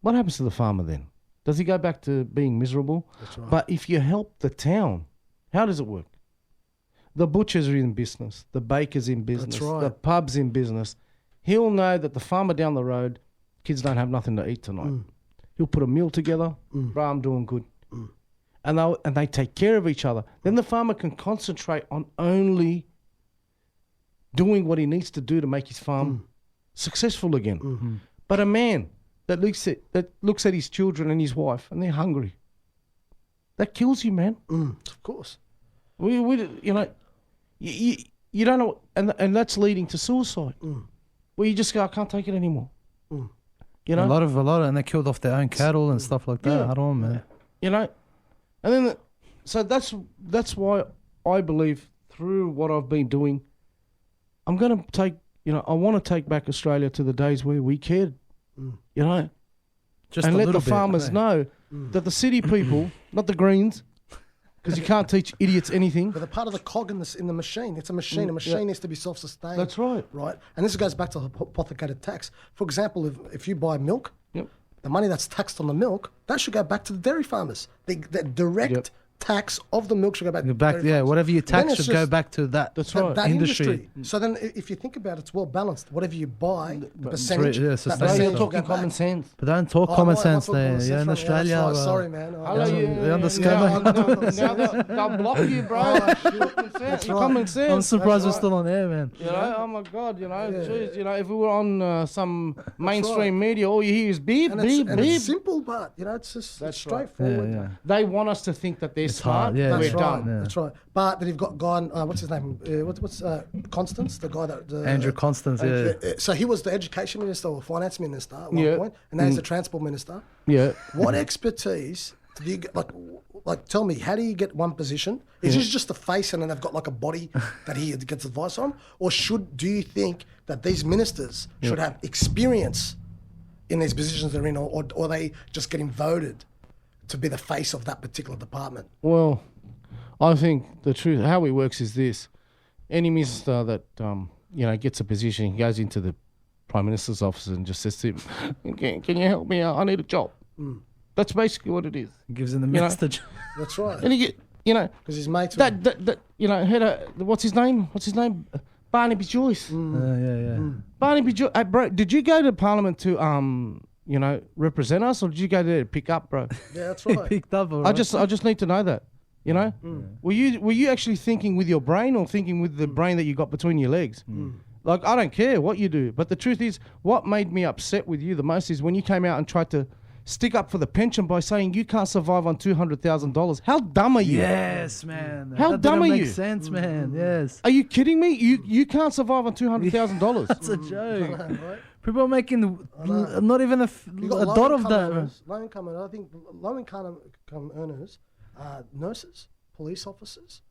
what happens to the farmer then? Does he go back to being miserable? That's right. But if you help the town, how does it work? The butchers are in business, the baker's in business, the pub's in business. He'll know that the farmer down the road, kids don't have nothing to eat tonight. He'll put a meal together, bro, I'm doing good. And they take care of each other. Then the farmer can concentrate on only doing what he needs to do to make his farm successful again. But a man that looks at his children and his wife and they're hungry, that kills you, man. Of course. We you know, you don't know, and that's leading to suicide. Where you just go, I can't take it anymore. You You know, a lot, and they killed off their own cattle and stuff like that. Yeah. I don't know, man. you know, and then so that's why I believe through what I've been doing, I'm going to take, I want to take back Australia to the days where we cared, you know, Just and a let the little bit, farmers eh? know that the city people, not the Greens, because you can't teach idiots anything. But they're part of the cog in the machine. It's a machine. A machine needs to be self-sustained. That's right. Right? And this goes back to hypothecated tax. For example, if you buy milk, Yep. the money that's taxed on the milk, that should go back to the dairy farmers. The direct tax of the milk should go back to the dairy farmers. Whatever you Then tax it's should go just back to that. That's right. that Industry. So then if you think about it, it's well balanced. Whatever you buy, the percentage, yeah, that sustainable. No, you're percentage will go talking common back. sense. But don't talk Oh, common right, sense I'm not talking there. common Yeah, sense in right now. Australia. That's right. Sorry, man. Hello, you understand, They'll block you, bro. Common sense. Common sense. I'm surprised we're right. still on air, man. You know, oh my God, geez, if we were on some mainstream media, all you hear is beep, And beep, it's beep. simple, but it's just That's it's right. straightforward. Yeah. They want us to think that they're smart. hard, yeah. We're That's right. dumb. Yeah. That's right. But then you've got a guy, what's his name? What's Constance, the guy that Andrew Constance, yeah. So he was the education minister or finance minister at one Yeah. point, and now he's the transport minister. Yeah. What expertise do you get? Like, tell me, how do you get one position? Is this just a face and then they've got like a body that he gets advice on, or do you think that these ministers should have experience in these positions they're in, or they just getting voted to be the face of that particular department? Well, I think the truth, how it works is this. Any minister that, gets a position, he goes into the Prime Minister's office and just says to him, can you help me out? I need a job. That's basically what it is. Gives him the know, message. That's right. And he get, Because his mates. that had what's his name? Barnaby Joyce. Yeah. Barnaby Joyce. Bro, did you go to Parliament to, represent us, or did you go there to pick up, bro? Yeah, that's He right. picked up. All I right. just need to know that. You know, were you actually thinking with your brain or thinking with the brain that you got between your legs? Like, I don't care what you do, but the truth is, what made me upset with you the most is when you came out and tried to stick up for the pension by saying you can't survive on $200,000. How dumb are you? Yes, man. How that dumb didn't are make you? sense, man. Yes. Are you kidding me? You can't survive on $200,000. That's a joke. Right? People are making not even a You got dot of low-income that. earners, low-income earners. I think low-income earners are nurses, police officers,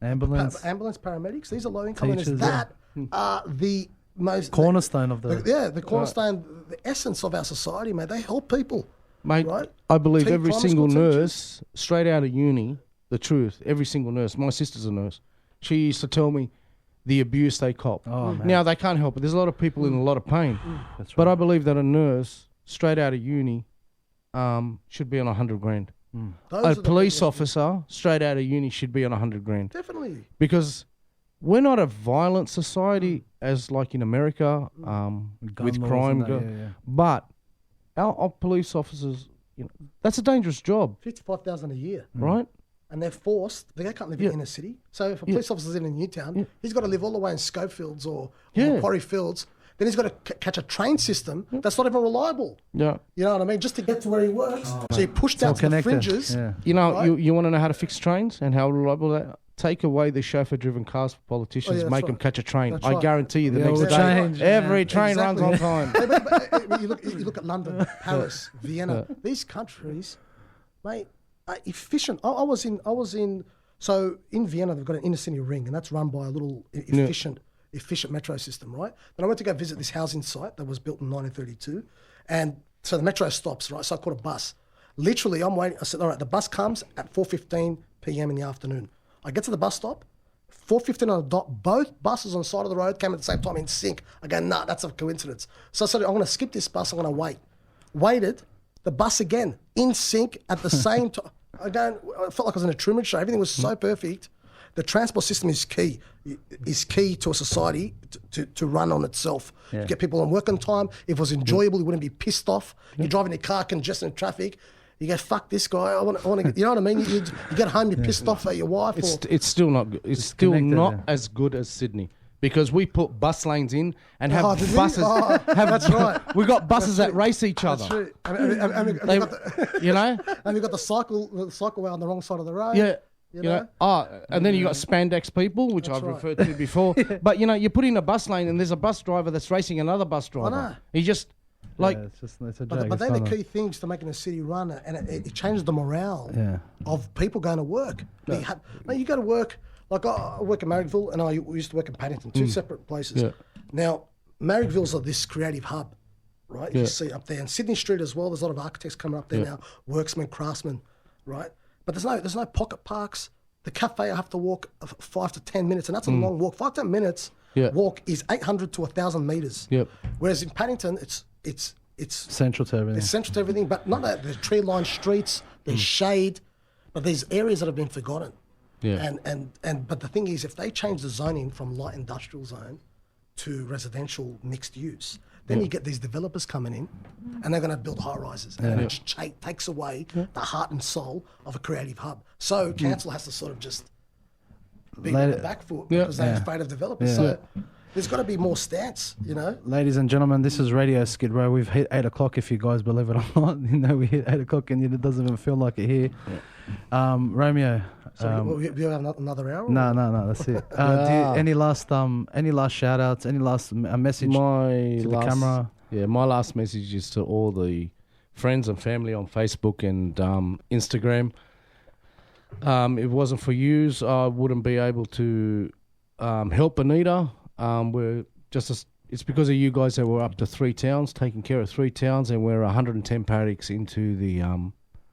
Ambulance. ambulance paramedics. These are low-income earners. Teachers, That are the most Cornerstone of the. the cornerstone, the essence of our society, mate. They help people. Mate, Right? I believe Teach every primary single school teachers. nurse, straight out of uni, the truth, every single nurse, my sister's a nurse, she used to tell me the abuse they cop. Oh, man. Now, they can't help it. There's a lot of people in a lot of pain. That's But right. I believe that a nurse, straight out of uni, should be on $100,000. Those A are the police biggest- officer, straight out of uni, should be on $100,000. Definitely. Because we're not a violent society as like in America, with Gun laws crime. and that, yeah. But our police officers, that's a dangerous job, 55,000 a year, right? and they're forced. They can't live in the inner city. So if a police officer's in Newtown, he's got to live all the way in Schofields or Quarry Fields. Then he's got to catch a train system that's not even reliable. Yeah. You know what I mean? Just to get to where he works. So you're pushed out to the fringes. Yeah. You know, Right. you want to know how to fix trains and how reliable that. Take away the chauffeur-driven cars for politicians. that's make them right. catch a train. That's I right. guarantee you the Yeah, next we'll day, change, every yeah. train runs on time. But you look at London, Paris, Vienna. These countries, mate, are efficient. I was in. So in Vienna, they've got an inner city ring, and that's run by a little efficient metro system, right? Then I went to go visit this housing site that was built in 1932, and so the metro stops, right? So I caught a bus. Literally, I'm waiting. I said, all right, the bus comes at 4:15 p.m. in the afternoon. I get to the bus stop. 4:15 on the dot, both buses on the side of the road came at the same time in sync. I go, nah, that's a coincidence. So I said, I'm going to skip this bus, I'm going to wait. Waited, the bus again, in sync at the same time. I felt like I was in a Truman Show. Everything was so perfect. The transport system is key to a society to run on itself. Yeah. You get people on work on time. If it was enjoyable, you wouldn't be pissed off. You're driving your car congested in traffic. You go, fuck this guy. I want to. You know what I mean? You get home, you're pissed off at your wife. It's still not good. It's still connected, not yeah. as good as Sydney because we put bus lanes in and have did we? buses. That's right. We got buses that race each other. That's true. And They, we've got you know, and we've got the cycle way on the wrong side of the road. yeah. You You know? know, and then you got spandex people, which I've right. referred to before. But you know, you put in a bus lane, and there's a bus driver that's racing another bus driver. know. He just Like, it's a joke. But It's they're the not key things to making a city run, and it changes the morale Yeah. of people going to work. You go to work, like I work in Marrickville, and I used to work in Paddington, two separate places. Yeah. Now, Marrickville's like this creative hub, right? You see up there, and Sydney Street as well. There's a lot of architects coming up there now, worksmen, craftsmen, right? But there's no pocket parks. The cafe I have to walk 5 to 10 minutes, and that's a long walk. 5 to 10 minutes walk is 800 to 1,000 meters. Yep. Whereas in Paddington, it's central to everything. it's central to everything, but not that there's tree-lined streets, there's shade, but there's areas that have been forgotten. Yeah. But the thing is, if they change the zoning from light industrial zone to residential mixed use, then you get these developers coming in, and they're going to build high rises, and it just takes away the heart and soul of a creative hub. So council has to sort of just be on the back foot because they're afraid of developers. So there's got to be more stance, you know. Ladies and gentlemen, this is Radio Skid Row. We've hit 8 o'clock, if you guys believe it or not. You know, we hit 8 o'clock and it doesn't even feel like it here. Romeo. So we have another hour? No, that's it. Any last shout outs, any last message to the camera? Yeah, my last message is to all the friends and family on Facebook and Instagram. If it wasn't for yous, I wouldn't be able to help Anita. It's because of you guys that we're up to 3 towns, taking care of 3 towns, and we're 110 paddocks into the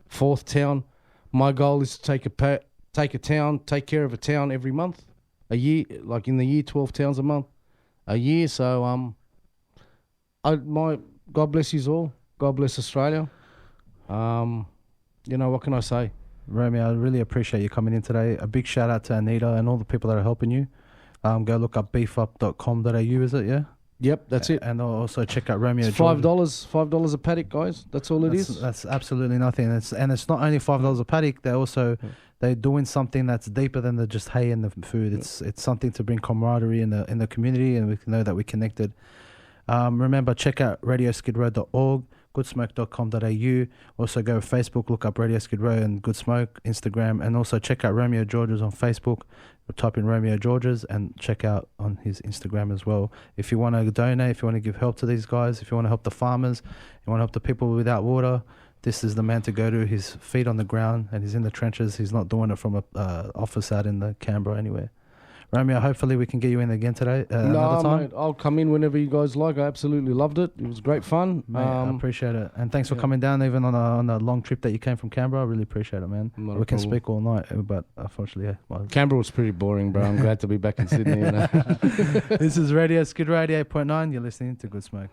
4th town. My goal is to take care of a town every month, a year, like in the year, 12 towns a month, a year. So God bless you all. God bless Australia. What can I say? Romeo, I really appreciate you coming in today. A big shout out to Anita and all the people that are helping you. Go look up beefup.com.au, is it? Yeah. Yep, that's it. And also check out Romeo It's Georges. $5 a paddock, guys. That's all it is. That's absolutely nothing. It's not only $5 a paddock. They're doing something that's deeper than the just hay and the food. It's something to bring camaraderie in the community, and we can know that we're connected. Remember, check out radioskidrow.org, goodsmoke.com.au. Also go to Facebook, look up Radio Skid Row and Good Smoke, Instagram, and also check out Romeo Georges on Facebook. Type in Romeo Georges and check out on his Instagram as well. If you want to donate, if you want to give help to these guys, if you want to help the farmers, you want to help the people without water, this is the man to go to. His feet on the ground and he's in the trenches. He's not doing it from a office out in the Canberra anywhere. Romeo, hopefully we can get you in again today. Another time. Mate, I'll come in whenever you guys like. I absolutely loved it. It was great fun. Mate, I appreciate it. And thanks for coming down even on a long trip that you came from Canberra. I really appreciate it, man. We can speak all night, but unfortunately, Canberra was pretty boring, bro. I'm glad to be back in Sydney. This is Radio Skid Radio 88.9. You're listening to Good Smoke.